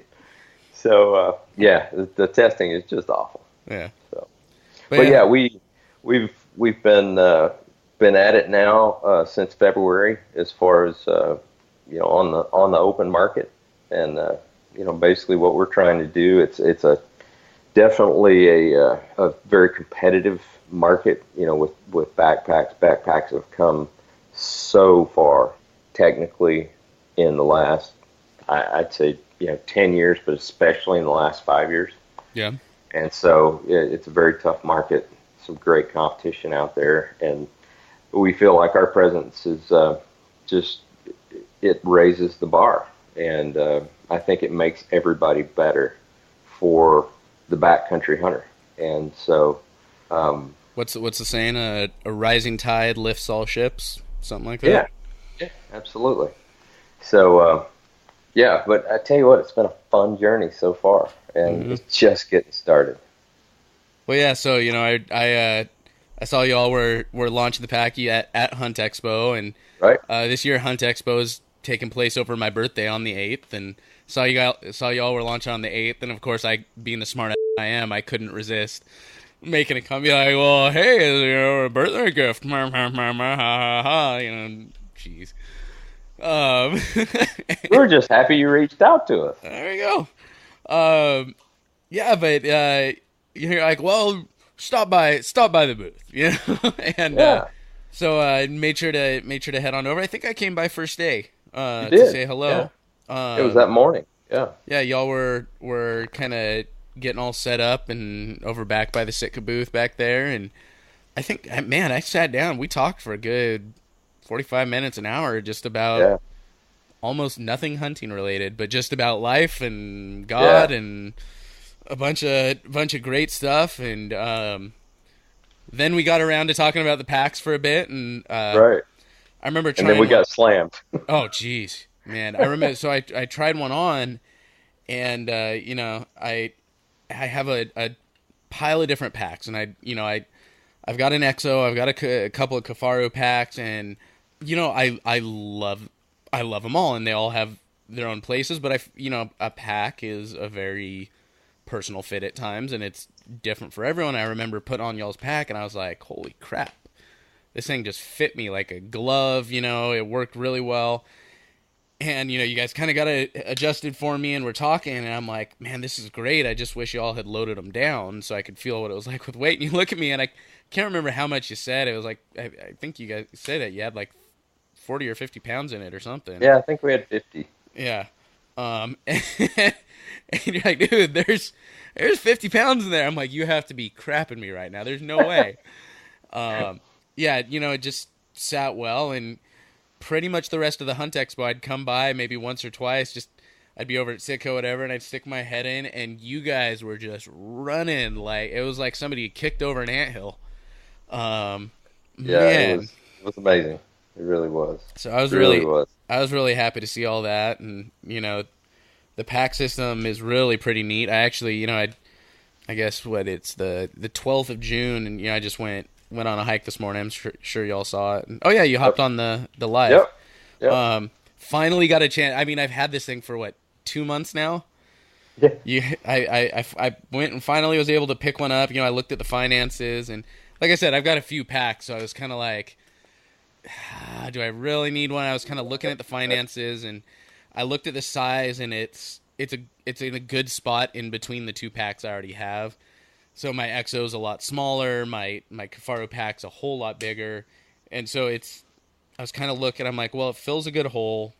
So the testing is just awful. Yeah. So, but we've been at it now since February, as far as on the open market, and basically what we're trying to do, it's definitely a very competitive market, with backpacks. Backpacks have come so far technically in the last, I'd say, 10 years, but especially in the last 5 years. Yeah. And so it's a very tough market, some great competition out there. And we feel like our presence is it raises the bar. And I think it makes everybody better for the backcountry hunter. And so, what's the saying? A rising tide lifts all ships, something like that. Yeah, absolutely. So, but I tell you what, it's been a fun journey so far, and it's just getting started. Well, yeah. So I saw y'all were launching the Packy at Hunt Expo, and right. This year Hunt Expo is taking place over my birthday on the 8th, and saw y'all were launching on the 8th, and of course, I, being the smart I am, I couldn't resist making a comment like, well, hey, a birthday gift, jeez. We're just happy you reached out to us. There we go. But you're like, well, stop by the booth, and so I made sure to head on over. I think I came by first day to say hello. Yeah. It was that morning. Yeah. Yeah, y'all were kind of getting all set up and over back by the Sitka booth back there, and I think, man, I sat down. We talked for a good 45 minutes, an hour, just about almost nothing hunting related, but just about life and God and a bunch of great stuff. And then we got around to talking about the packs for a bit, and right. I remember trying. And then we got slammed. Oh, geez, man! I remember. So I tried one on, and I have a pile of different packs, and I've got an Exo, I've got a couple of Kifaru packs, and I love them all, and they all have their own places. But a pack is a very personal fit at times, and it's different for everyone. I remember putting on y'all's pack, and I was like, holy crap, this thing just fit me like a glove. It worked really well. And, you guys kind of got it adjusted for me, and we're talking, and I'm like, man, this is great. I just wish y'all had loaded them down so I could feel what it was like with weight. And you look at me, and I can't remember how much you said. It was like, I think you guys said it. You had like 40 or 50 pounds in it or something. Yeah, I think we had 50. Yeah. And you're like, dude, there's 50 pounds in there. I'm like, you have to be crapping me right now. There's no way. It just sat well, and pretty much the rest of the Hunt Expo, I'd come by maybe once or twice. I'd be over at Sitka, whatever, and I'd stick my head in, and you guys were just running like it was like somebody kicked over an anthill. Man. It was amazing. It really was. So I was really happy to see all that, and the pack system is really pretty neat. I actually, I guess it's the 12th of June, and I just went on a hike this morning. I'm sure y'all saw it. And, oh yeah, you hopped on the live. Yep. Finally got a chance. I mean, I've had this thing for 2 months now. Yeah. I went and finally was able to pick one up. I looked at the finances, and like I said, I've got a few packs, so I was kind of like, do I really need one? I was kind of looking at the finances, and I looked at the size, and it's in a good spot in between the two packs I already have. So my Exo's a lot smaller, my Kifaru pack's a whole lot bigger, and so I was kind of looking, I'm like, well, it fills a good hole.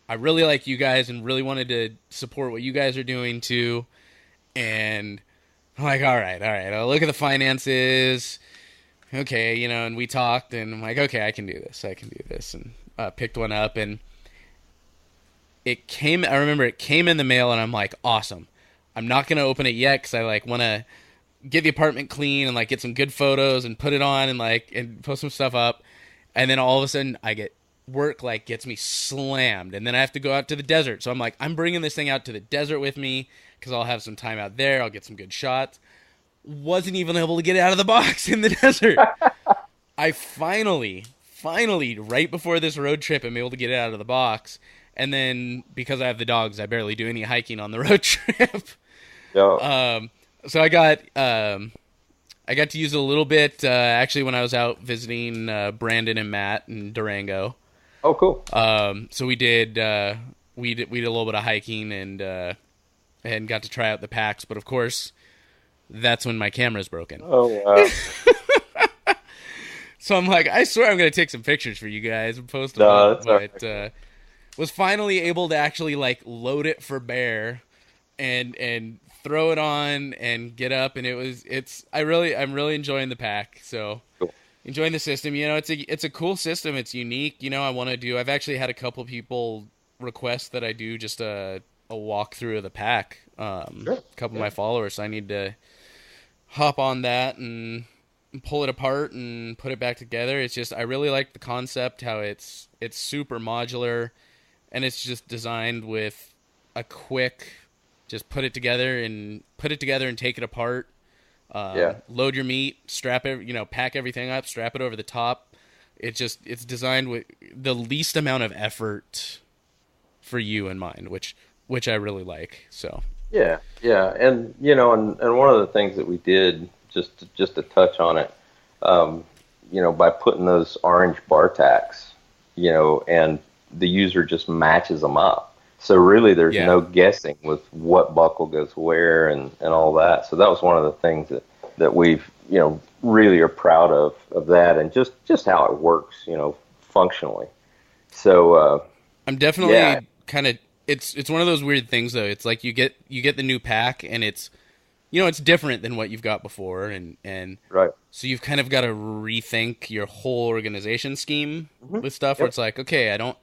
I really like you guys and really wanted to support what you guys are doing too, and I'm like, all right, I'll look at the finances, okay, and we talked, and I'm like, okay, I can do this, and picked one up, and I remember it came in the mail, and I'm like, awesome. I'm not going to open it yet because I want to get the apartment clean and get some good photos and put it on and post some stuff up. And then all of a sudden I get work gets me slammed, and then I have to go out to the desert. So I'm like, I'm bringing this thing out to the desert with me because I'll have some time out there. I'll get some good shots. Wasn't even able to get it out of the box in the desert. I finally, right before this road trip, I'm able to get it out of the box. And then because I have the dogs, I barely do any hiking on the road trip. Yeah. So I got to use it a little bit actually when I was out visiting Brandon and Matt in Durango. Oh, cool. So we did a little bit of hiking and got to try out the packs, but of course that's when my camera's broken. Oh wow. So I'm like, I swear I'm gonna take some pictures for you guys and post them No, up, that's all but right. was finally able to actually like load it for bear and throw it on and get up, and I'm really enjoying the pack. So Cool. enjoying the system. It's a cool system. It's unique. I want to do. I've actually had a couple people request that I do just a walkthrough of the pack. Sure. A couple of Yeah. my followers. So I need to hop on that and pull it apart and put it back together. It's just I really like the concept, how it's super modular, and it's just designed with a quick just put it together and take it apart. Yeah. Load your meat, strap it, pack everything up, strap it over the top. It's designed with the least amount of effort for you in mind, which I really like. So Yeah, yeah, and and one of the things that we did just to touch on it, by putting those orange bar tacks, and the user just matches them up. So really, there's yeah, no guessing with what buckle goes where and all that. So that was one of the things that we've really are proud of that, and just how it works, functionally. So I'm yeah, definitely kind of. It's one of those weird things though. It's like you get the new pack and it's different than what you've got before, and right. so you've kind of got to rethink your whole organization scheme Hmm. with stuff where Yep. it's like, okay, I don't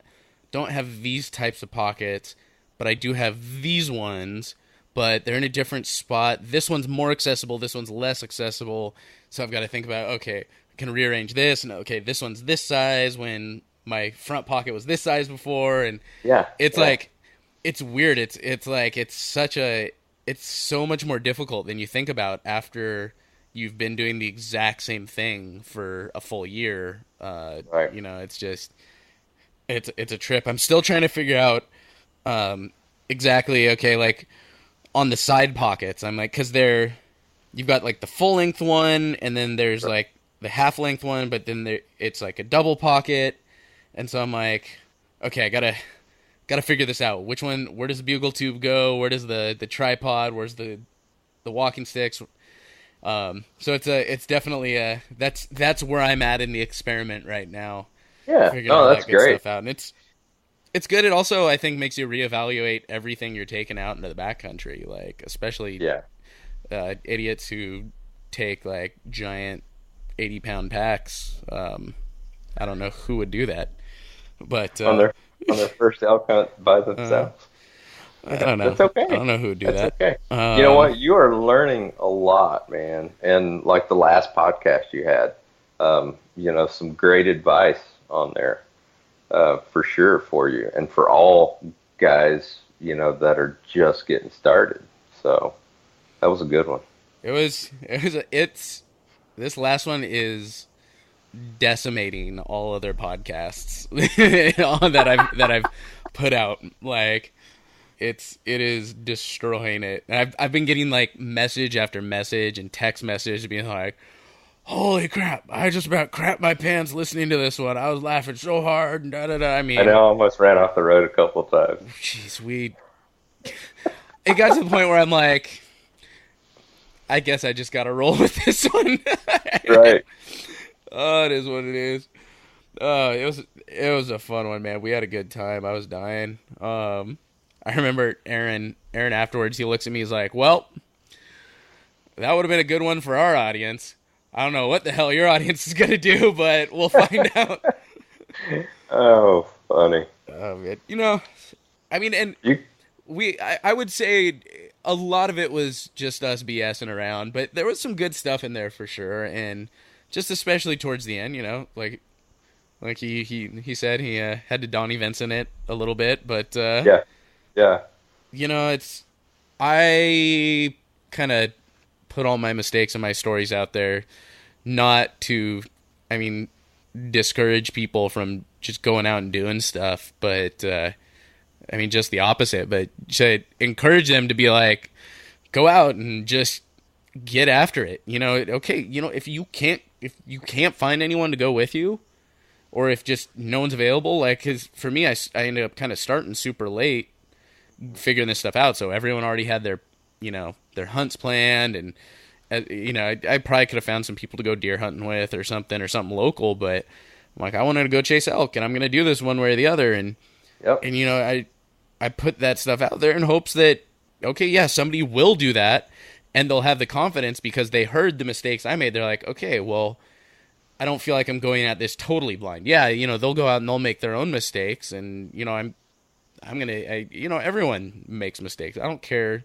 have these types of pockets, but I do have these ones, but they're in a different spot. This one's more accessible, this one's less accessible. So I've got to think about, okay, I can rearrange this, and okay, this one's this size when my front pocket was this size before, and Yeah, it's yeah, like it's weird. It's like it's so much more difficult than you think about after you've been doing the exact same thing for a full year. right. It's just it's a trip. I'm still trying to figure out exactly, okay, like on the side pockets. I'm like, because you've got like the full length one, and then there's Right. like the half length one, but then it's like a double pocket, and so I'm like, okay, I gotta figure this out. Which one? Where does the bugle tube go? Where does the tripod? Where's the walking sticks? So it's definitely that's where I'm at in the experiment right now, Yeah, figuring no, all that's that good great. stuff out, and it's good. It also, I think, makes you reevaluate everything you're taking out into the backcountry, like especially Yeah. idiots who take like giant 80-pound packs. I don't know who would do that, but on their on their first elk hunt by uh, themselves. I don't know. That's I okay. don't know who would do That's that. okay. You know what? You are learning a lot, man. And like the last podcast you had, some great advice on there, for sure for you and for all guys, that are just getting started. So that was a good one. It's this last one is decimating all other podcasts that I've put out. Like it is destroying it. And I've been getting like message after message and text message being like, "Holy crap! I just about crapped my pants listening to this one. I was laughing so hard." And da da da. I I know mean, I almost ran off the road a couple of times. jeez, it got to the point where I'm like, I guess I just gotta roll with this one. Right. Oh, it is what it is. Oh, it was a fun one, man. We had a good time. I was dying. I remember Aaron afterwards. He looks at me. He's like, "Well, that would have been a good one for our audience. I don't know what the hell your audience is gonna do, but we'll find out." Oh, funny. Man. I mean, and You I would say a lot of it was just us BSing around, but there was some good stuff in there for sure, and just especially towards the end, like he said he had to Donnie Vincent it a little bit, but yeah. Yeah. it's I kind of put all my mistakes and my stories out there, not to, I mean, discourage people from just going out and doing stuff, but I mean, just the opposite, but to encourage them to be like, go out and just get after it. Okay, if you can't find anyone to go with you, or if just no one's available, like, cause for me, I ended up kind of starting super late, figuring this stuff out. So everyone already had their hunts planned, and you know, I probably could have found some people to go deer hunting with or something local, but I'm like, I wanted to go chase elk, and I'm going to do this one way or the other. And, Yep. and, you know, I put that stuff out there in hopes that, okay, yeah, somebody will do that, and they'll have the confidence because they heard the mistakes I made. They're like, okay, well, I don't feel like I'm going at this totally blind. Yeah, you know, they'll go out and they'll make their own mistakes, and, you know, you know, everyone makes mistakes. I don't care,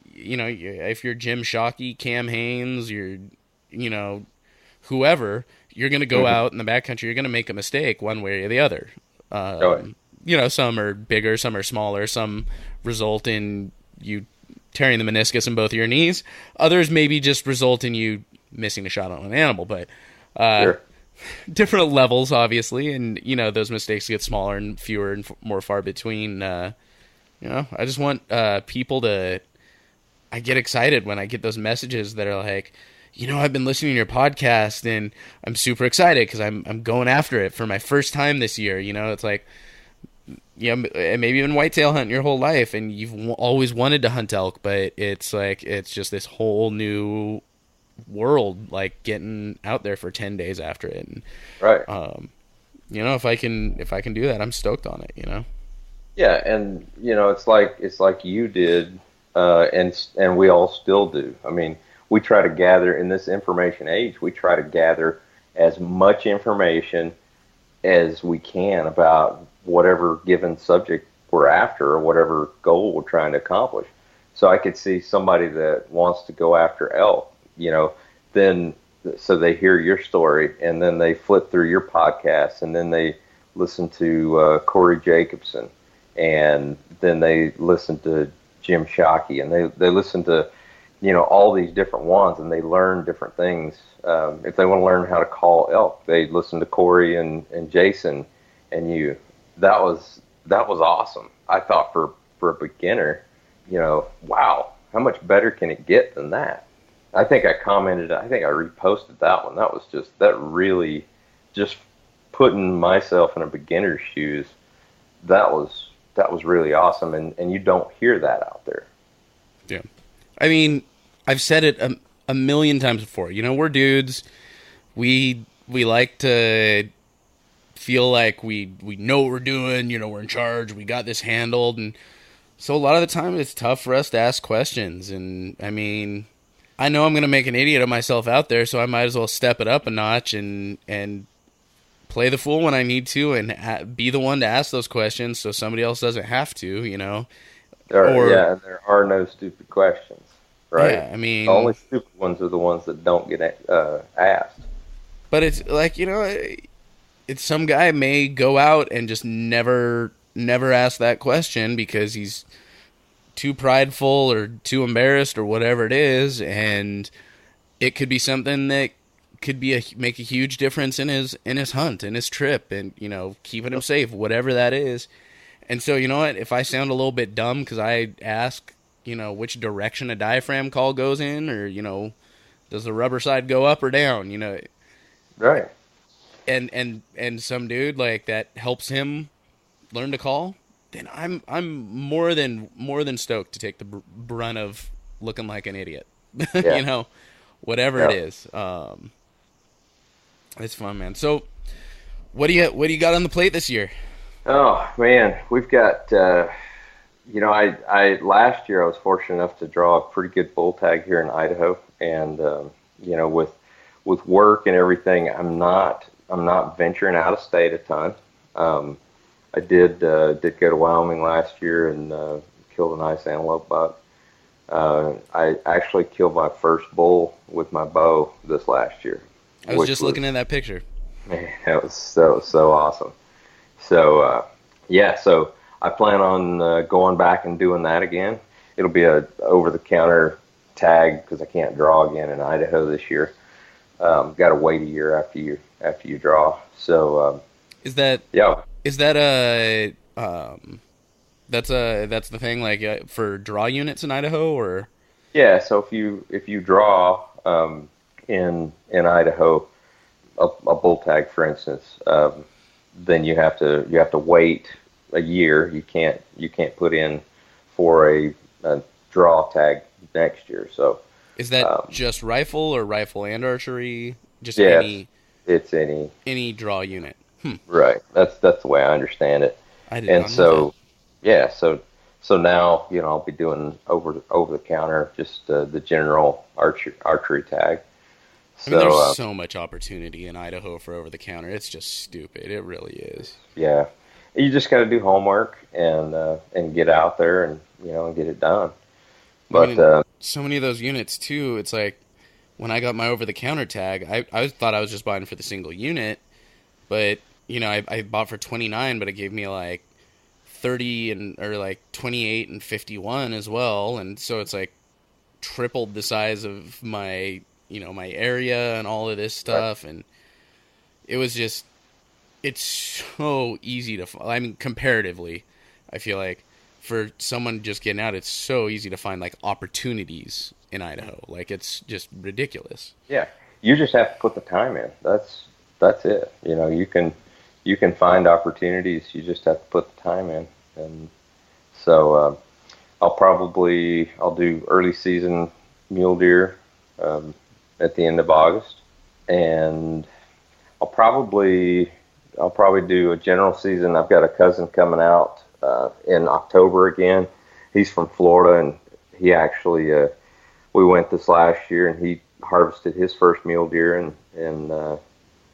you know, if you're Jim Shockey, Cam Haynes, you're, you know, whoever, you're going to go out in the backcountry, you're going to make a mistake one way or the other. You know, some are bigger, some are smaller, some result in you tearing the meniscus in both of your knees. Others maybe just result in you missing a shot on an animal, but Sure. different levels, obviously, and, you know, those mistakes get smaller and fewer and more far between. You know, I just want people to... I get excited when I get those messages that are like, you know, I've been listening to your podcast, and I'm super excited because I'm going after it for my first time this year. You know, it's like, you know, maybe you've been whitetail hunting your whole life, and you've always wanted to hunt elk, but it's like, it's just this whole new world, like getting out there for 10 days after it. And, Right. you know, if I can do that, I'm stoked on it, you know? Yeah. And, you know, it's like you did, and we all still do. I mean, we try to gather in this information age, we try to gather as much information as we can about whatever given subject we're after or whatever goal we're trying to accomplish. So I could see somebody that wants to go after elk, you know, then so they hear your story and then they flip through your podcast and then they listen to Corey Jacobson and then they listen to Jim Shockey and they listen to, you know, all these different ones and they learn different things. If they want to learn how to call elk, they listen to Corey and Jason and you. That was awesome. I thought for a beginner, you know, wow, how much better can it get than that? I think I reposted that one. That really just putting myself in a beginner's shoes. That was really awesome. And you don't hear that out there. Yeah. I mean, I've said it a million times before. You know, we're dudes. We like to feel like we know what we're doing. You know, we're in charge. We got this handled. And so a lot of the time it's tough for us to ask questions. And, I mean, I know I'm going to make an idiot of myself out there, so I might as well step it up a notch and play the fool when I need to and be the one to ask those questions so somebody else doesn't have to, you know. There are no stupid questions, right? Yeah, I mean, the only stupid ones are the ones that don't get asked. But it's like, you know, it's some guy may go out and just never ask that question because he's too prideful or too embarrassed or whatever it is, and it could be something that could make a huge difference in his hunt, in his trip, and, you know, keeping him safe, whatever that is. And so, you know what, if I sound a little bit dumb because I ask, you know, which direction a diaphragm call goes in, or, you know, does the rubber side go up or down, you know, right? And some dude like that helps him learn to call, then I'm more than stoked to take the brunt of looking like an idiot. Yeah. You know, whatever it is. It's fun, man. So what do you got on the plate this year? Oh man, we've got you know, I last year I was fortunate enough to draw a pretty good bull tag here in Idaho, and you know, with work and everything, I'm not venturing out of state a ton. I did go to Wyoming last year and killed a nice antelope buck. I actually killed my first bull with my bow this last year. I was just looking at that picture. Man, that was so awesome. So so I plan on going back and doing that again. It'll be a over-the-counter tag because I can't draw again in Idaho this year. Got to wait a year after you draw. So is that a that's the thing, like for draw units in Idaho, or? Yeah, so if you draw in Idaho a bull tag, for instance, then you have to wait a year. You can't put in for a draw tag next year. So Is that just rifle or rifle and archery? Just yes, it's any draw unit. Right. That's the way I understand it. I did And not know so, yeah, so now, I'll be doing over the counter, just the general archery tag. that. I mean, So, there's so much opportunity in Idaho for over the counter. It's just stupid. It really is. yeah, you just got to do homework and get out there and get it done. I mean, But so many of those units too. It's like when I got my over the counter tag, I thought I was just buying for the single unit, but I bought for 29, but it gave me like 30 or like 28 and 51 as well, and so it's like tripled the size of my my area and all of this stuff, and it was just it's so easy to. I mean, comparatively, I feel like for someone just getting out, it's so easy to find like opportunities in Idaho. Like it's just ridiculous. yeah, you just have to put the time in. That's it. You can find opportunities. You just have to put the time in. And so I'll do early season mule deer at the end of August, and I'll probably do a general season. I've got a cousin coming out in October again. He's from Florida, and he actually we went this last year, and he harvested his first mule deer in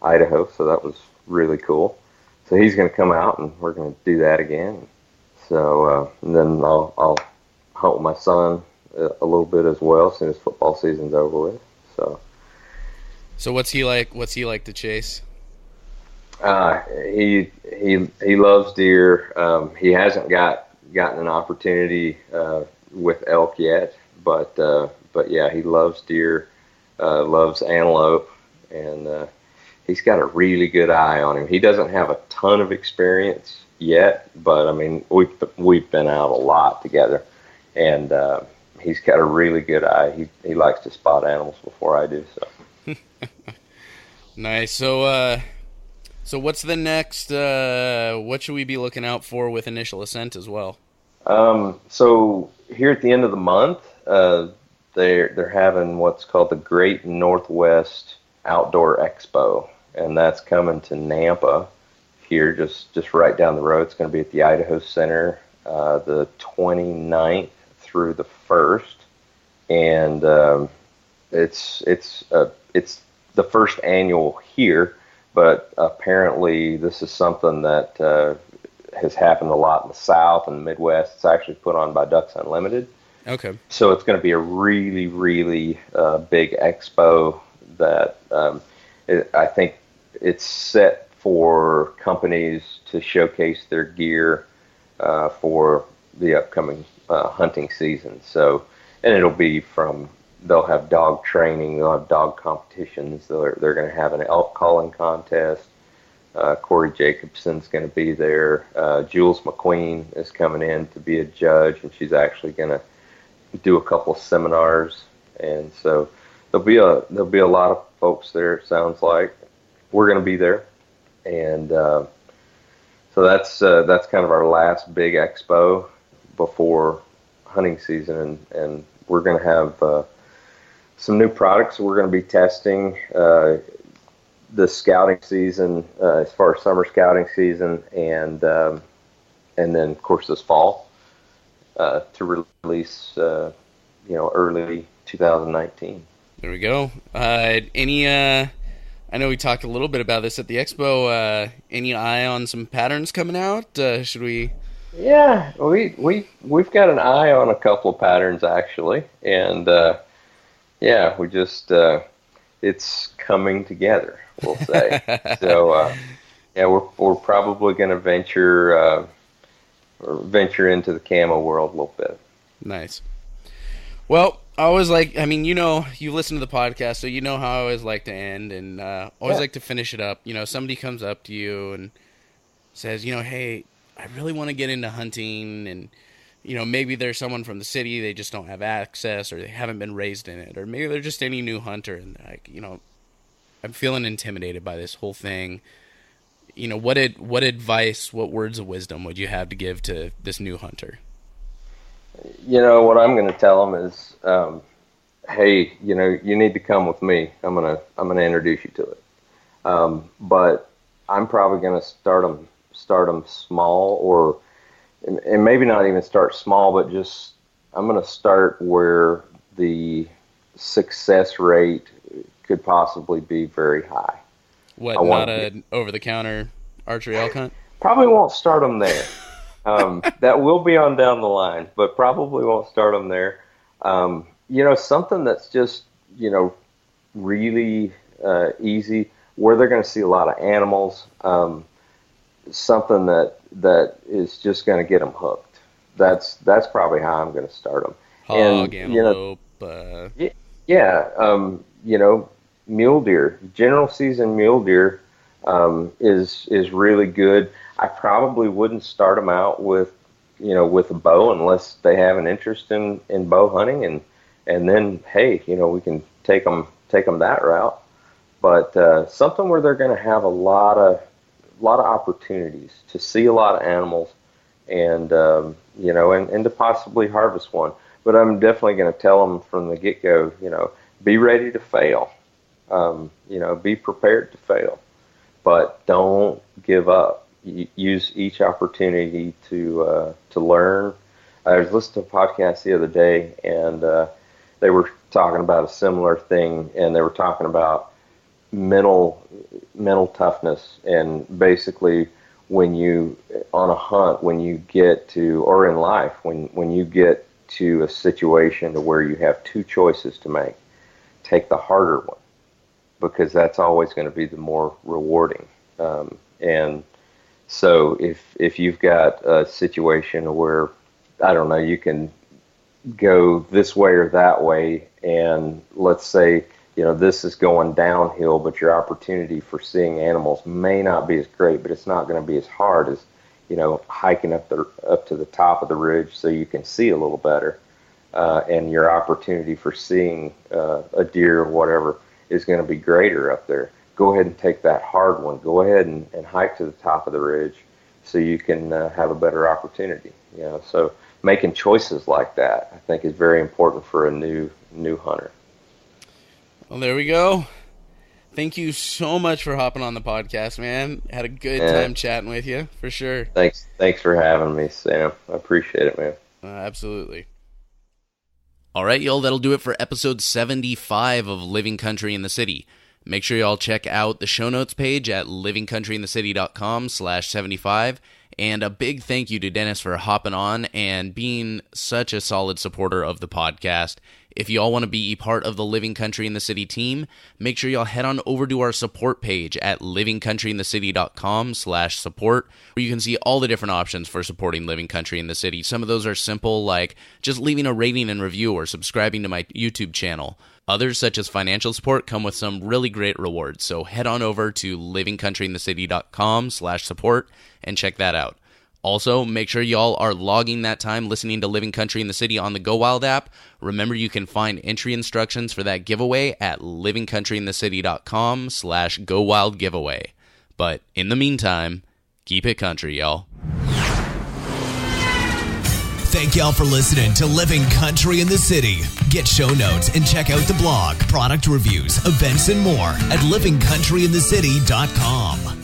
Idaho, so that was really cool. So he's going to come out, and we're going to do that again. So and then I'll hunt with my son a little bit as well as soon as football season's over with. So what's he like? What's he like to chase? He loves deer. He hasn't gotten an opportunity with elk yet, but yeah, he loves deer, loves antelope, and he's got a really good eye on him. He doesn't have a ton of experience yet, but I mean we've been out a lot together, and he's got a really good eye. He likes to spot animals before I do. So nice. So what's the next? What should we be looking out for with Initial Ascent as well? So here at the end of the month, they're having what's called the Great Northwest Outdoor Expo, and that's coming to Nampa here, just right down the road. It's going to be at the Idaho Center, the 29th through the 1st, and it's the first annual here, but apparently this is something that has happened a lot in the South and the Midwest. It's actually put on by Ducks Unlimited. Okay. So it's going to be a really, really big expo that I think it's set for companies to showcase their gear for the upcoming hunting season. So, and they'll have dog training, they'll have dog competitions, they're going to have an elk calling contest. Corey Jacobson's going to be there. Jules McQueen is coming in to be a judge, and she's actually going to do a couple of seminars. And so there'll be a lot of folks there. It sounds like we're going to be there, and so that's kind of our last big expo before hunting season, and we're going to have some new products we're going to be testing this scouting season, as far as summer scouting season, and then of course this fall to release early 2019. There we go. I know we talked a little bit about this at the expo. Any eye on some patterns coming out? Should we? Yeah, we've got an eye on a couple of patterns actually, and yeah, we just it's coming together, we'll say. So yeah, we're probably going to venture into the camo world a little bit. Nice. Well, I always you listen to the podcast, so you know how I always like to end, and always like to finish it up. Somebody comes up to you and says, hey, I really want to get into hunting, and maybe there's someone from the city, they just don't have access, or they haven't been raised in it, or maybe they're just any new hunter, and I'm feeling intimidated by this whole thing. What advice, what words of wisdom would you have to give to this new hunter? What I'm going to tell them is, hey, you need to come with me. I'm gonna introduce you to it. But I'm probably gonna start them small, and maybe not even start small, but just I'm gonna start where the success rate could possibly be very high. What? Not an over-the-counter archery elk hunt? Probably won't start them there. That will be on down the line, but probably won't start them there. Something that's just, really easy, where they're going to see a lot of animals, something that is just going to get them hooked. That's probably how I'm going to start them. Hog, antelope. Mule deer, general season mule deer is really good. I probably wouldn't start them out with a bow unless they have an interest in bow hunting, and then hey, we can take them that route. But something where they're going to have a lot of opportunities to see a lot of animals, and and to possibly harvest one. But I'm definitely going to tell them from the get-go, be ready to fail. Be prepared to fail, but don't give up. Use each opportunity to learn. I was listening to a podcast the other day, and they were talking about a similar thing, and they were talking about mental toughness, and basically when you on a hunt, when you get to, or in life, when you get to a situation to where you have two choices to make, take the harder one, because that's always going to be the more rewarding. And so if you've got a situation where, I don't know, you can go this way or that way, and let's say, this is going downhill, but your opportunity for seeing animals may not be as great, but it's not going to be as hard as, hiking up to the top of the ridge so you can see a little better. And your opportunity for seeing a deer or whatever is going to be greater up there. Go ahead and take that hard one. Go ahead and hike to the top of the ridge so you can have a better opportunity. So making choices like that, I think, is very important for a new hunter. Well, there we go. Thank you so much for hopping on the podcast, man. Had a good time chatting with you, for sure. Thanks for having me, Sam. I appreciate it, man. Absolutely. All right, y'all, that'll do it for episode 75 of Living Country in the City. Make sure y'all check out the show notes page at livingcountryinthecity.com/75. And a big thank you to Dennis for hopping on and being such a solid supporter of the podcast. If y'all want to be a part of the Living Country in the City team, make sure y'all head on over to our support page at livingcountryinthecity.com/support, where you can see all the different options for supporting Living Country in the City. Some of those are simple, like just leaving a rating and review or subscribing to my YouTube channel. Others, such as financial support, come with some really great rewards. So head on over to livingcountryinthecity.com/support and check that out. Also, make sure y'all are logging that time listening to Living Country in the City on the Go Wild app. Remember, you can find entry instructions for that giveaway at livingcountryinthecity.com/Go Wild giveaway. But in the meantime, keep it country, y'all. Thank y'all for listening to Living Country in the City. Get show notes and check out the blog, product reviews, events, and more at livingcountryinthecity.com.